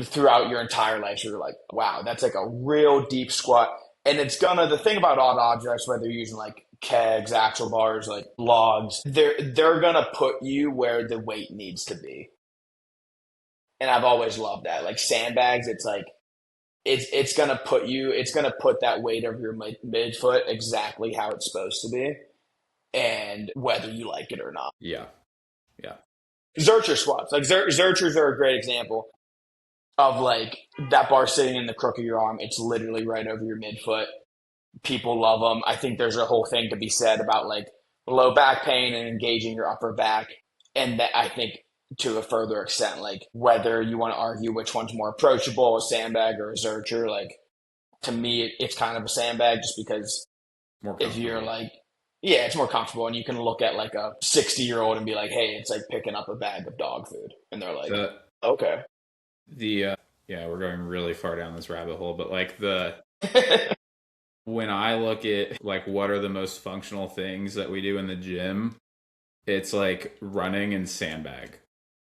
throughout your entire life. So you're like, wow, that's like a real deep squat. And it's gonna, the thing about odd objects, whether you're using like kegs, axle bars, like logs. They're gonna put you where the weight needs to be. And I've always loved that. Like sandbags, it's like it's gonna put that weight of your midfoot exactly how it's supposed to be, and whether you like it or not. Yeah. Yeah. Zercher squats, like Zerchers are a great example of like that bar sitting in the crook of your arm. It's literally right over your midfoot. People love them. I think there's a whole thing to be said about like low back pain and engaging your upper back. And that I think to a further extent, like whether you want to argue which one's more approachable, a sandbag or a Zercher, like to me, it's kind of a sandbag just because More if you're comfortable. like, yeah, it's more comfortable and you can look at like a 60-year-old and be like, hey, it's like picking up a bag of dog food. And they're like, The okay. yeah, we're going really far down this rabbit hole, but like the when I look at like what are the most functional things that we do in the gym, it's like running and sandbag.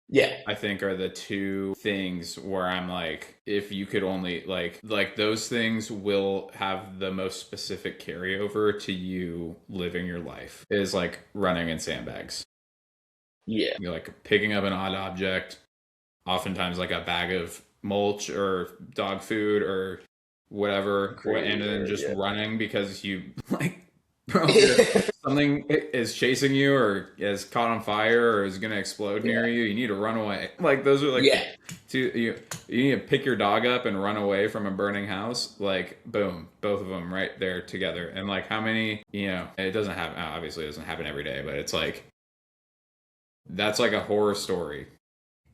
Yeah. I think are the two things where I'm like, if you could only like those things will have the most specific carryover to you living your life is like running in sandbags. Yeah. You're like picking up an odd object, oftentimes like a bag of mulch or dog food or whatever, and then just Yeah. running because you like, bro, if something is chasing you or is caught on fire or is going to explode near Yeah. you, you need to run away. Like those are like the Yeah. two. You need to pick your dog up and run away from a burning house. Like boom, both of them right there together. And like how many, it doesn't happen. Obviously, it doesn't happen every day, but it's like that's like a horror story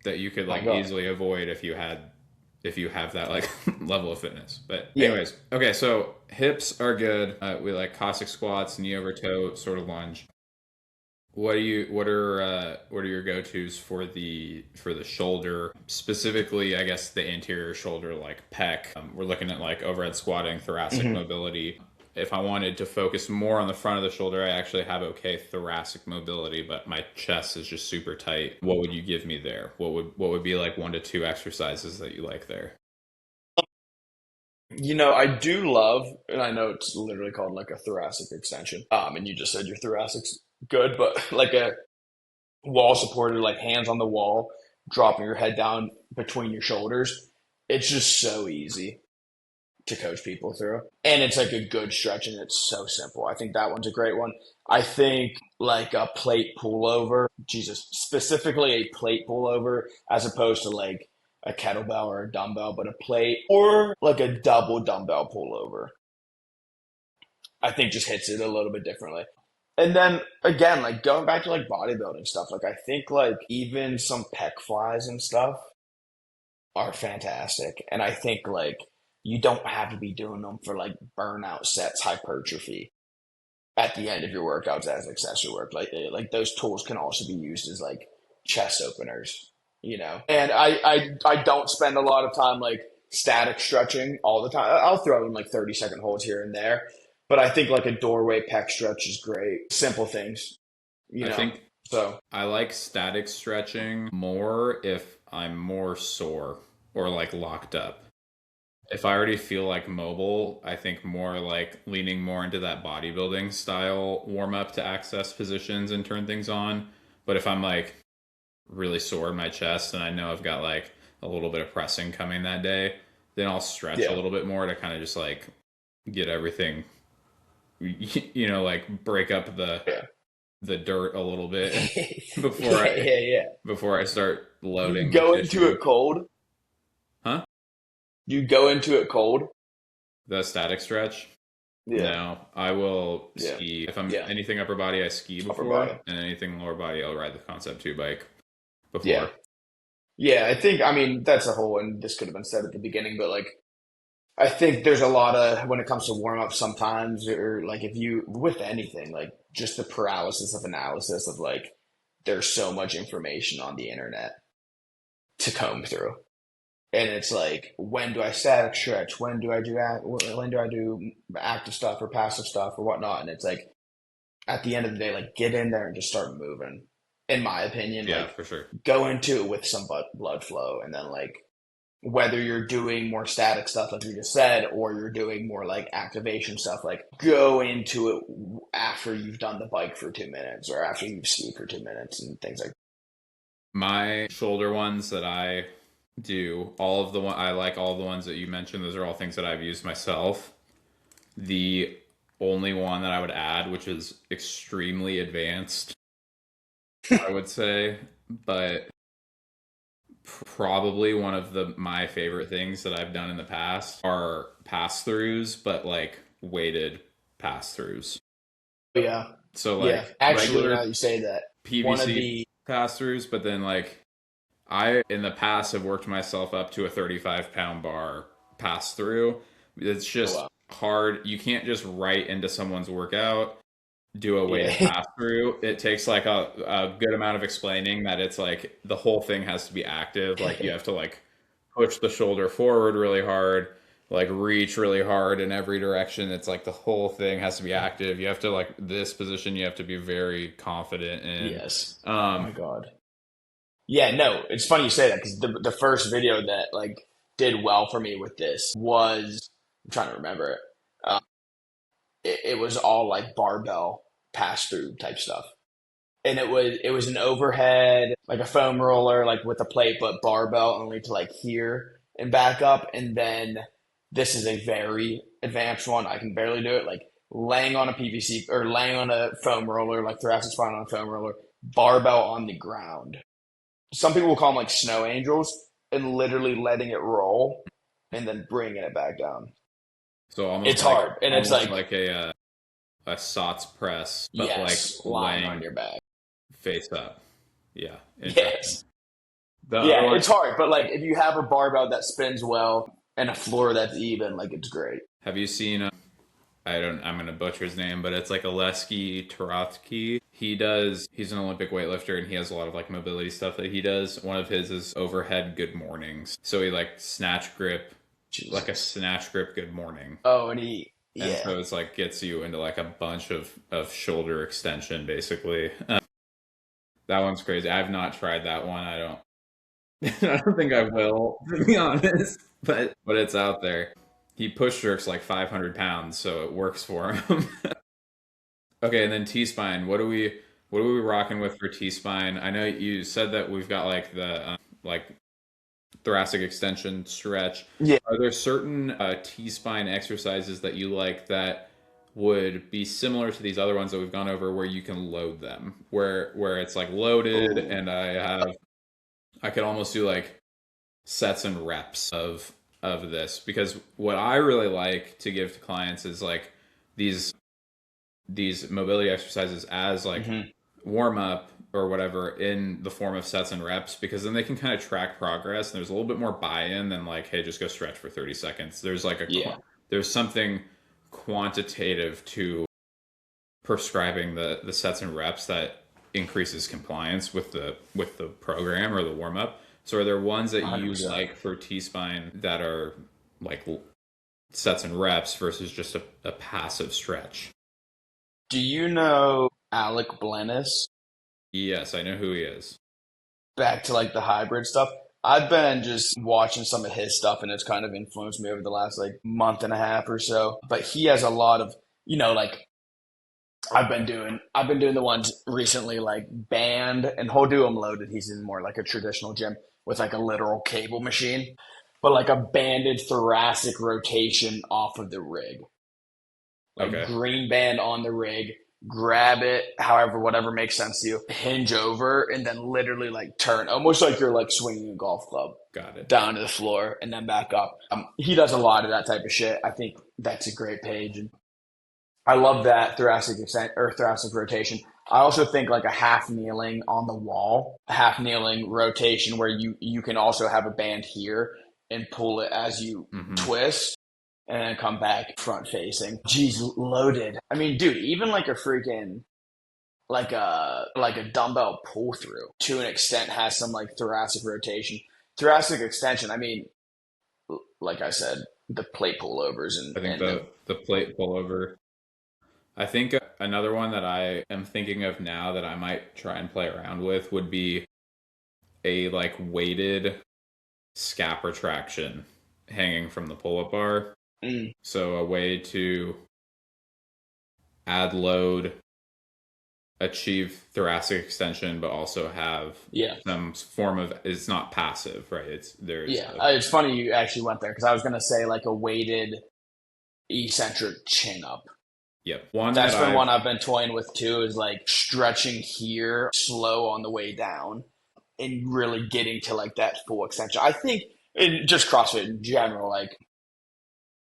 that you could My like God. easily avoid if you have that like level of fitness. But Yeah. anyways, okay, so hips are good. We like Cossack squats, knee over toe, sort of lunge. What are your go tos for the shoulder, specifically? I guess the anterior shoulder, like pec. We're looking at like overhead squatting, thoracic Hmm. mobility. If I wanted to focus more on the front of the shoulder, I actually have okay thoracic mobility, but my chest is just super tight. What would you give me there? What would be like 1 to 2 exercises that you like there? I do love, and I know it's literally called like a thoracic extension. And you just said your thoracic's good, but like a wall supported, like hands on the wall, dropping your head down between your shoulders. It's just so easy to coach people through. And it's like a good stretch and it's so simple. I think that one's a great one. I think like a plate pullover, Jesus, specifically a plate pullover as opposed to like a kettlebell or a dumbbell, but a plate or like a double dumbbell pullover, I think just hits it a little bit differently. And then again, like going back to like bodybuilding stuff, like I think like even some pec flies and stuff are fantastic. And I think like you don't have to be doing them for like burnout sets, hypertrophy at the end of your workouts as accessory work. Like those tools can also be used as like chest openers. And I don't spend a lot of time like static stretching all the time. I'll throw in like 30-second holds here and there. But I think like a doorway pec stretch is great. Simple things, you I know. think So I like static stretching more if I'm more sore or like locked up. If I already feel like mobile, I think more like leaning more into that bodybuilding style warm up to access positions and turn things on. But if I'm like really sore in my chest and I know I've got like a little bit of pressing coming that day, then I'll stretch a yeah, little bit more to kind of just like get everything, like break up yeah. the dirt a little bit before Yeah, I yeah, yeah. before I start Do you loading the go into tissue. it cold? Huh? Do you go into it cold? The static stretch? Yeah, No, I will yeah, ski. If I'm yeah. anything upper body, I ski Upper before, body. and anything lower body, I'll ride the Concept 2 bike Yeah. before. Yeah, I mean, that's a whole, and this could have been said at the beginning, but like, I think there's a lot of, when it comes to warm up sometimes, or like if you, with anything, like just the paralysis of analysis of like, there's so much information on the internet to comb through. And it's like, when do I static stretch? When do I do active stuff or passive stuff or whatnot? And it's like, at the end of the day, like get in there and just start moving. In my opinion, Yeah, like for sure. go into it with some blood flow and then like whether you're doing more static stuff like you just said, or you're doing more like activation stuff, like go into it after you've done the bike for 2 minutes or after you've skied for 2 minutes and things like that. My shoulder ones that I do, all of the one I like all the ones that you mentioned, those are all things that I've used myself. The only one that I would add, which is extremely advanced, I would say, but probably one of my favorite things that I've done in the past are pass-throughs, but like weighted pass-throughs. Yeah. So Yeah. like Actually, regular now you say that, one of PVC the, pass-throughs, but then like I in the past have worked myself up to a 35-pound bar pass-through. It's oh, just wow. hard. You can't just write into someone's workout do a weighted Yeah. pass through. It takes like a good amount of explaining that it's like the whole thing has to be active. Like you have to like push the shoulder forward really hard, like reach really hard in every direction. It's like the whole thing has to be active. You have to like this position you have to be very confident in. Yes. Oh Um my God. Yeah, no, it's funny you say that because the first video that like did well for me with this was, I'm trying to remember it. It was all like barbell pass through type stuff. And it was an overhead, like a foam roller, like with a plate, but barbell only to like here and back up. And then this is a very advanced one. I can barely do it. Like laying on a PVC or laying on a foam roller, like thoracic spine on a foam roller, barbell on the ground. Some people will call them like snow angels, and literally letting it roll and then bringing it back down. so It's hard, and it's almost like, like a SOTS press, but like yes, lying on laying your back. face up. Yeah, interesting. Yes. The other Yeah, one, it's hard, but like if you have a barbell that spins well and a floor that's even, like it's great. have you seen I'm gonna butcher his name, but it's like Oleski Taratsky. He's an Olympic weightlifter and he has a lot of like mobility stuff that he does. One of his is overhead good mornings. So he like like a Jesus. snatch grip good morning. Oh, And yeah. so it's like gets you into like a bunch of shoulder extension basically. That one's crazy. I've not tried that one. I don't I don't think I will, to be honest. But it's out there. He push jerks like 500 pounds, so it works for him. Okay, and then T spine. What are we rocking with for T spine? I know you said that we've got like the like thoracic extension stretch. Yeah. Are there certain T spine exercises that you like that would be similar to these other ones that we've gone over, where you can load them, where it's like loaded, Oh, and I could almost do like sets and reps of this, because what I really like to give to clients is like these these mobility exercises as like hmm. warm up or whatever in the form of sets and reps, because then they can kind of track progress and there's a little bit more buy-in than like, hey, just go stretch for 30 seconds. There's like Yeah. there's something quantitative to prescribing the sets and reps that increases compliance with the program or the warm up. So are there ones that you 100%. like for T spine that are like sets and reps versus just a passive stretch? Do you know Alec Blennis? Yes, I know who he is. Back to like the hybrid stuff. I've been just watching some of his stuff and it's kind of influenced me over the last like month and a half or so. But he has a lot of, like I've been doing the ones recently like band, and he'll do them loaded. He's in more like a traditional gym with like a literal cable machine, but like a banded thoracic rotation off of the rig. Like Okay, green band on the rig, grab it, however, whatever makes sense to you, hinge over, and then literally like turn, almost like you're like swinging a golf club got it. down to the floor and then back up. He does a lot of that type of shit. I think that's a great page, and I love that thoracic extent or thoracic rotation. I also think like a half kneeling on the wall, a half kneeling rotation where you can also have a band here and pull it as you Hmm. twist and then come back front facing. Geez, loaded. I mean, dude, even like a freaking like a dumbbell pull through to an extent has some like thoracic rotation. Thoracic extension, I mean, like I said, the plate pullovers I think and the the plate pullover. I think another one that I am thinking of now that I might try and play around with would be a like weighted scap retraction hanging from the pull-up bar. So a way to add load, achieve thoracic extension, but also have some form of, it's not passive, right? It's funny you actually went there because I was going to say like a weighted eccentric chin up. Yep. One I've been toying with too is like stretching here slow on the way down and really getting to like that full extension. I think in just CrossFit in general, like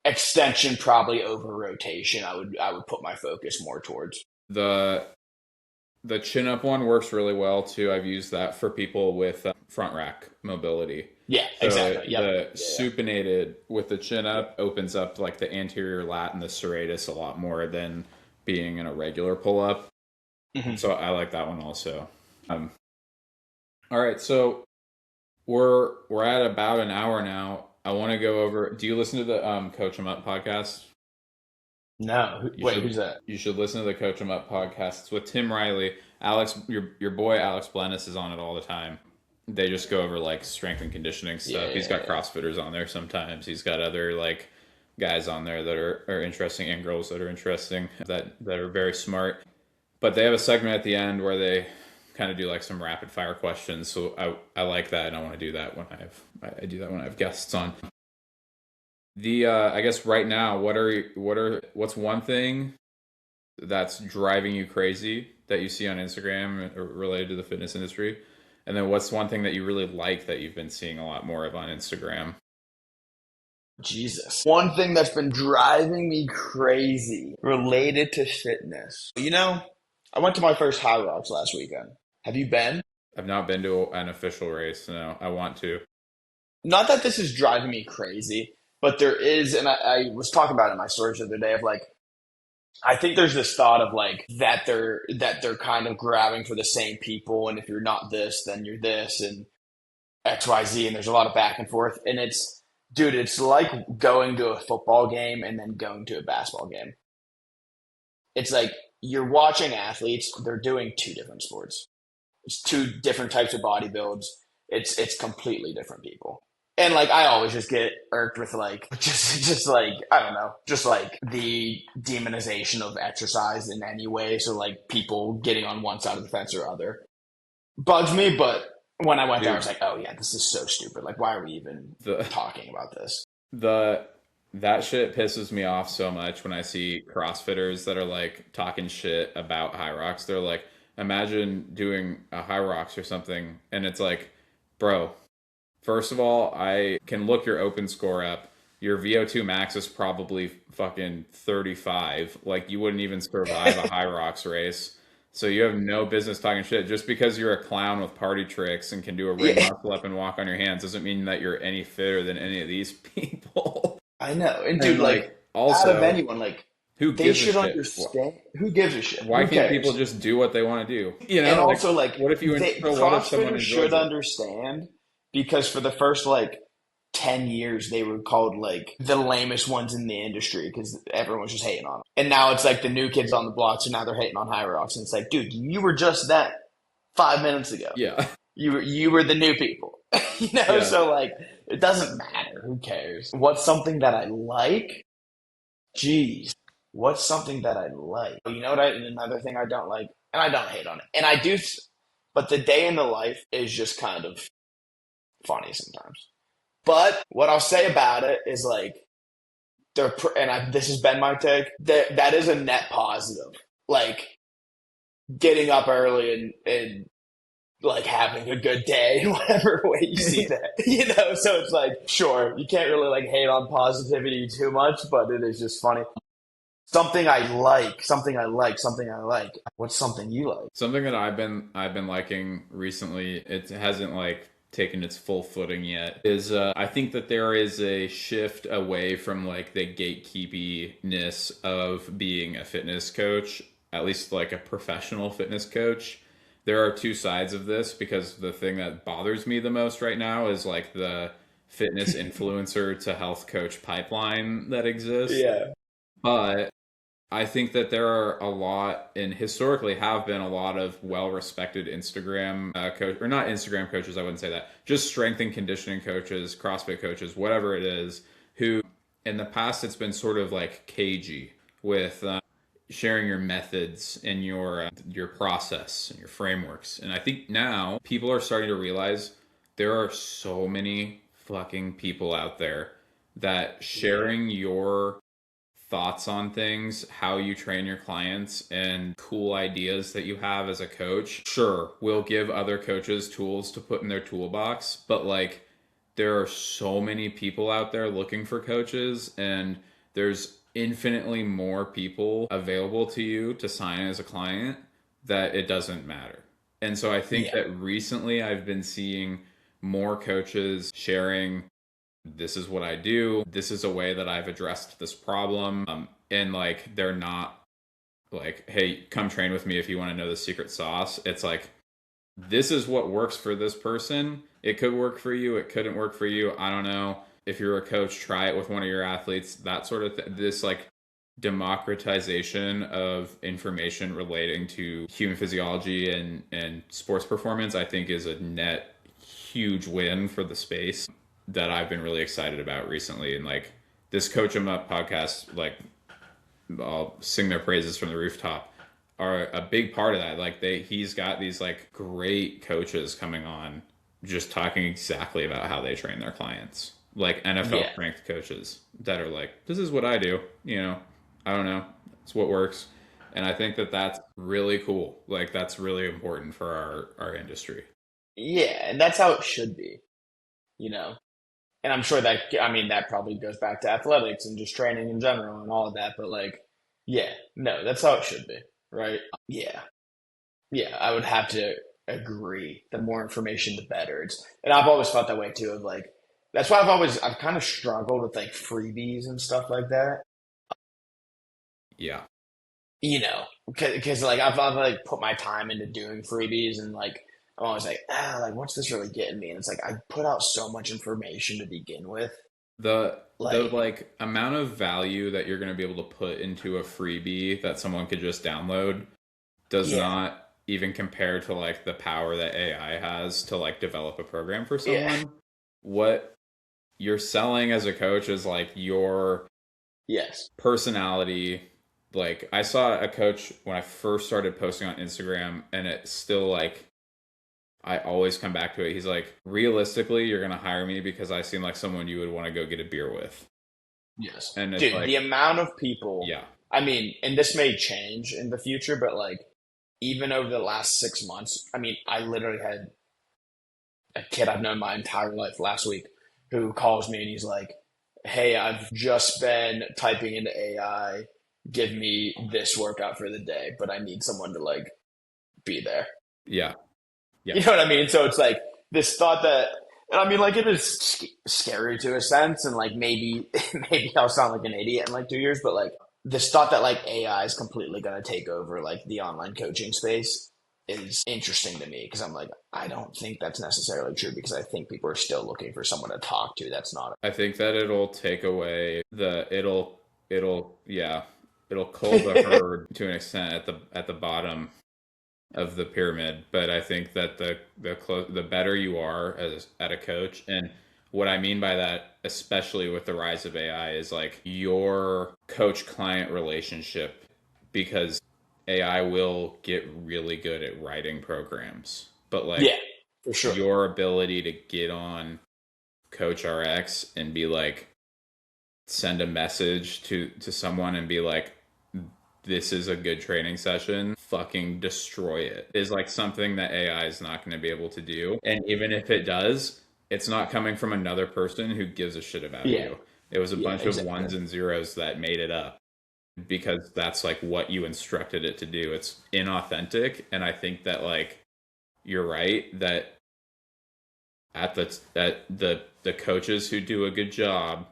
extension probably over rotation, I would put my focus more towards. The chin up one works really well too. I've used that for people with front rack mobility. Yeah, so exactly. The supinated with the chin up opens up like the anterior lat and the serratus a lot more than being in a regular pull up. Mm-hmm. So I like that one also. All right, so we're at about an hour now. I want to go over. Do you listen to the Coach 'em Up podcast? No. Who's that? You should listen to the Coach 'em Up podcast. It's with Tim Riley. Alex, your boy Alex Blennis is on it all the time. They just go over like strength and conditioning stuff. He's got CrossFitters on there sometimes. He's got other like guys on there that are interesting and girls that are interesting that are very smart. But they have a segment at the end where they kind of do like some rapid fire questions. So I like that, and I want to do that when I do that when I have guests on. I guess right now, what's one thing that's driving you crazy that you see on Instagram related to the fitness industry? And then what's one thing that you really like that you've been seeing a lot more of on Instagram? Jesus. One thing that's been driving me crazy related to fitness. You know, I went to my first High Rocks last weekend. Have you been? I've not been to an official race. No, I want to. Not that this is driving me crazy, but there is, and I was talking about it in my stories the other day of like, I think there's this thought of like that they're kind of grabbing for the same people, and if you're not this, then you're this, and XYZ, and there's a lot of back and forth, and it's like going to a football game and then going to a basketball game. It's like you're watching athletes; they're doing two different sports. It's two different types of body builds. It's completely different people. And like I always just get irked with like just like I don't know, just like the demonization of exercise in any way. So like people getting on one side of the fence or other bugs me. But when I went there, I was like, oh yeah, this is so stupid. Like why are we even talking about this? That shit pisses me off so much when I see CrossFitters that are like talking shit about High Rocks. They're like, imagine doing a High Rocks or something, and it's like, bro. First of all, I can look your open score up. Your VO2 max is probably fucking 35. Like, you wouldn't even survive a High Rocks race. So you have no business talking shit. Just because you're a clown with party tricks and can do a ring muscle up and walk on your hands doesn't mean that you're any fitter than any of these people. I know. And dude, like also, out of anyone, like, they should understand. Who gives a shit? Why can't people just do what they want to do? You know, and also, like what if you CrossFitters should understand? Because for the first, like, 10 years, they were called, like, the lamest ones in the industry because everyone was just hating on them. And now it's, like, the new kids on the block, so now they're hating on High Rocks. And it's like, dude, you were just that 5 minutes ago. Yeah. You were the new people. You know? Yeah. So, like, it doesn't matter. Who cares? What's something that I like? Jeez. What's something that I like? You know what? Another thing I don't like, and I don't hate on it. And I do, but the day in the life is just kind of funny sometimes. But what I'll say about it is like this has been my take, that is a net positive. Like getting up early and like having a good day in whatever way you see that. You know, so it's like, sure, you can't really like hate on positivity too much, but it is just funny. Something I like. What's something you like? Something that I've been liking recently, it hasn't like taken its full footing yet, is I think that there is a shift away from like the gatekeepiness of being a fitness coach, at least like a professional fitness coach. There are two sides of this, because the thing that bothers me the most right now is like the fitness influencer to health coach pipeline that exists. Yeah. But I think that there are a lot, and historically have been a lot of well-respected Instagram coach, or not Instagram coaches, I wouldn't say that, just strength and conditioning coaches, CrossFit coaches, whatever it is, who in the past it's been sort of like cagey with sharing your methods and your process and your frameworks. And I think now people are starting to realize there are so many fucking people out there that sharing your thoughts on things, how you train your clients, and cool ideas that you have as a coach. Sure, we'll give other coaches tools to put in their toolbox, but like there are so many people out there looking for coaches, and there's infinitely more people available to you to sign as a client that it doesn't matter. And so I think that recently I've been seeing more coaches sharing, this is what I do, this is a way that I've addressed this problem. And like, they're not like, hey, come train with me if you want to know the secret sauce. It's like, this is what works for this person. It could work for you, it couldn't work for you, I don't know. If you're a coach, try it with one of your athletes, that sort of this like democratization of information relating to human physiology and sports performance, I think is a net huge win for the space that I've been really excited about recently. And like this Coach 'em Up podcast, like I'll sing their praises from the rooftop, are a big part of that. Like he's got these like great coaches coming on just talking exactly about how they train their clients, like NFL strength coaches that are like, this is what I do, you know, I don't know, it's what works. And I think that that's really cool. Like that's really important for our industry. Yeah, and that's how it should be, you know. And I'm sure that, I mean, that probably goes back to athletics and just training in general and all of that. But like, yeah, no, that's how it should be, right? Yeah. Yeah, I would have to agree. The more information, the better. And I've always felt that way too, of like, that's why I've kind of struggled with like freebies and stuff like that. Yeah. You know, because like I've like put my time into doing freebies, and like I'm always like, like what's this really getting me? And it's like I put out so much information to begin with. The like amount of value that you're going to be able to put into a freebie that someone could just download does not even compare to like the power that AI has to like develop a program for someone. Yeah. What you're selling as a coach is like your personality. Like I saw a coach when I first started posting on Instagram, and it's still like, I always come back to it. He's like, realistically, you're going to hire me because I seem like someone you would want to go get a beer with. Yes. And dude, like, the amount of people, I mean, and this may change in the future, but like even over the last 6 months, I mean, I literally had a kid I've known my entire life last week who calls me and he's like, hey, I've just been typing into AI, give me this workout for the day, but I need someone to like be there. Yeah. You know what I mean? So it's like this thought that, and I mean, like it is scary to a sense, and like maybe I'll sound like an idiot in like 2 years, but like this thought that like AI is completely going to take over like the online coaching space is interesting to me, because I'm like, I don't think that's necessarily true, because I think people are still looking for someone to talk to. That's not. I think that it'll take away it'll cull the herd to an extent at the bottom of the pyramid. But I think that the better you are at a coach, and what I mean by that, especially with the rise of AI, is like your coach client relationship, because AI will get really good at writing programs, but like for sure, your ability to get on Coach RX and be like, send a message to someone and be like, this is a good training session, fucking destroy it, is like something that AI is not going to be able to do. And even if it does, it's not coming from another person who gives a shit about you. It was a bunch of ones and zeros that made it up, because that's like what you instructed it to do. It's inauthentic. And I think that like, you're right, that at the coaches who do a good job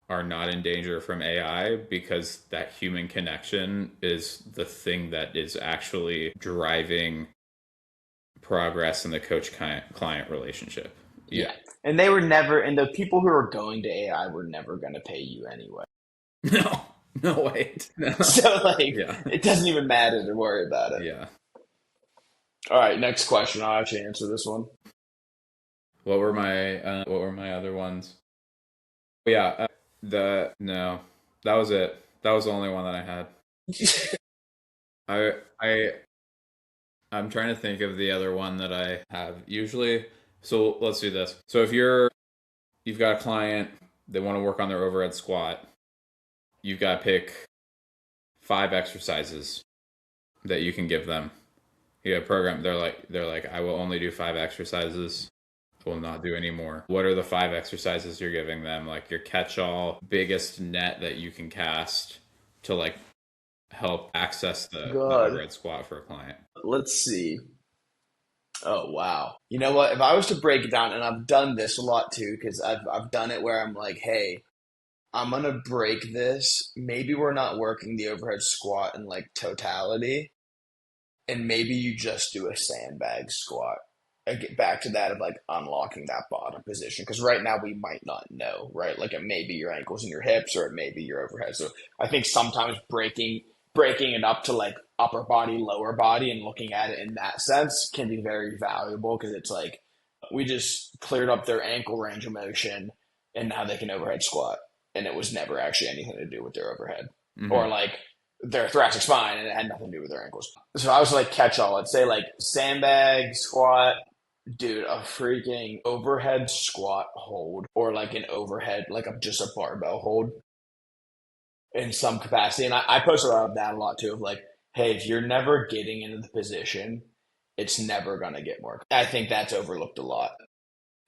are not in danger from AI, because that human connection is the thing that is actually driving progress in the coach client relationship. Yeah. And the people who are going to AI were never going to pay you anyway. No. No, wait. No. So like, Yeah. it doesn't even matter to worry about it. Yeah. All right, next question. I'll actually answer this one. What were my other ones? Yeah, the no, that was it. That was the only one that I had. I I I'm trying to think of the other one that I have. Usually, so let's do this. So if you've got a client, they want to work on their overhead squat, you've got to pick 5 exercises that you can give them. You got a program, they're like, I will only do 5 exercises. I will not do any more. What are the 5 exercises you're giving them? Like your catch-all, biggest net that you can cast to like help access the Good. overhead squat for a client. Let's see. Oh wow. You know what? If I was to break it down, and I've done this a lot too, because I've done it where I'm like, hey, I'm gonna break this. Maybe we're not working the overhead squat in like totality, and maybe you just do a sandbag squat. I get back to that of like unlocking that bottom position because right now we might not know, right? Like it may be your ankles and your hips, or it may be your overhead. So I think sometimes breaking it up to like upper body, lower body, and looking at it in that sense can be very valuable because it's like we just cleared up their ankle range of motion, and now they can overhead squat, and it was never actually anything to do with their overhead or Mm-hmm. like their thoracic spine, and it had nothing to do with their ankles. So I was like catch all. I'd say like sandbag squat, dude, a freaking overhead squat hold, or like an overhead, like just a barbell hold in some capacity. And I posted about that a lot too of like, hey, if you're never getting into the position, it's never going to get more. I think that's overlooked a lot.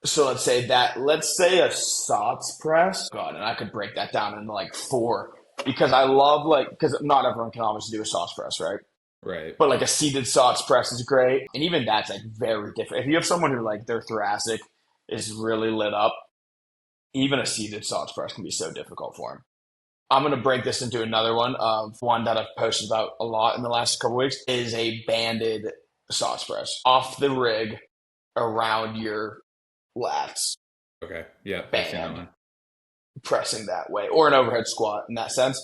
So let's say a SOTS press. God, and I could break that down into like four because I love like, because not everyone can obviously do a SOTS press, right? Right. But like a seated SOTS press is great. And even that's like very different. If you have someone who like their thoracic is really lit up, even a seated SOTS press can be so difficult for them. I'm going to break this into another one of one that I've posted about a lot in the last couple of weeks is a banded SOTS press off the rig around your lats, Okay. Yeah, I've seen that band, one. pressing that way, or an overhead squat in that sense.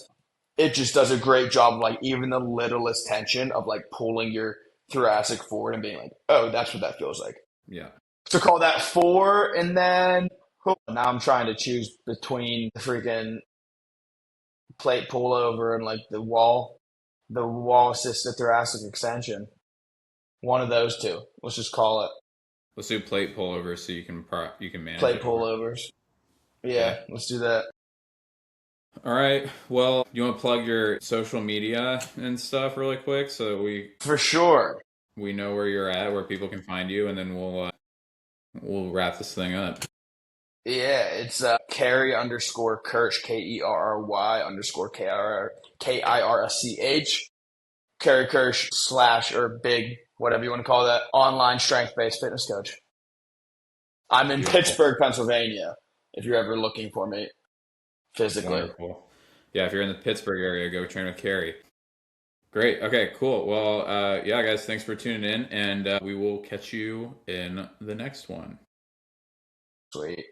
It just does a great job of like even the littlest tension of like pulling your thoracic forward and being like, oh, that's what that feels like. Yeah. So call that four, and then now I'm trying to choose between the freaking plate pullover and like the wall assisted thoracic extension. One of those two. Let's just call it Let's do plate pullover so you can manage plate it more. pullovers. Okay. Yeah, let's do that. All right. Well, you want to plug your social media and stuff really quick so For sure. we know where you're at, where people can find you, and then we'll wrap this thing up. Yeah, it's Kerry underscore Kirsch, Kerry underscore KIRSCH. Kerry Kirsch slash or big, whatever you want to call that, online strength based fitness coach. I'm in Beautiful. Pittsburgh, Pennsylvania, if you're ever looking for me physically. Wonderful. Yeah, if you're in the Pittsburgh area, go train with Carrie. Great. Okay, cool. Well, yeah, guys, thanks for tuning in, and we will catch you in the next one. Sweet.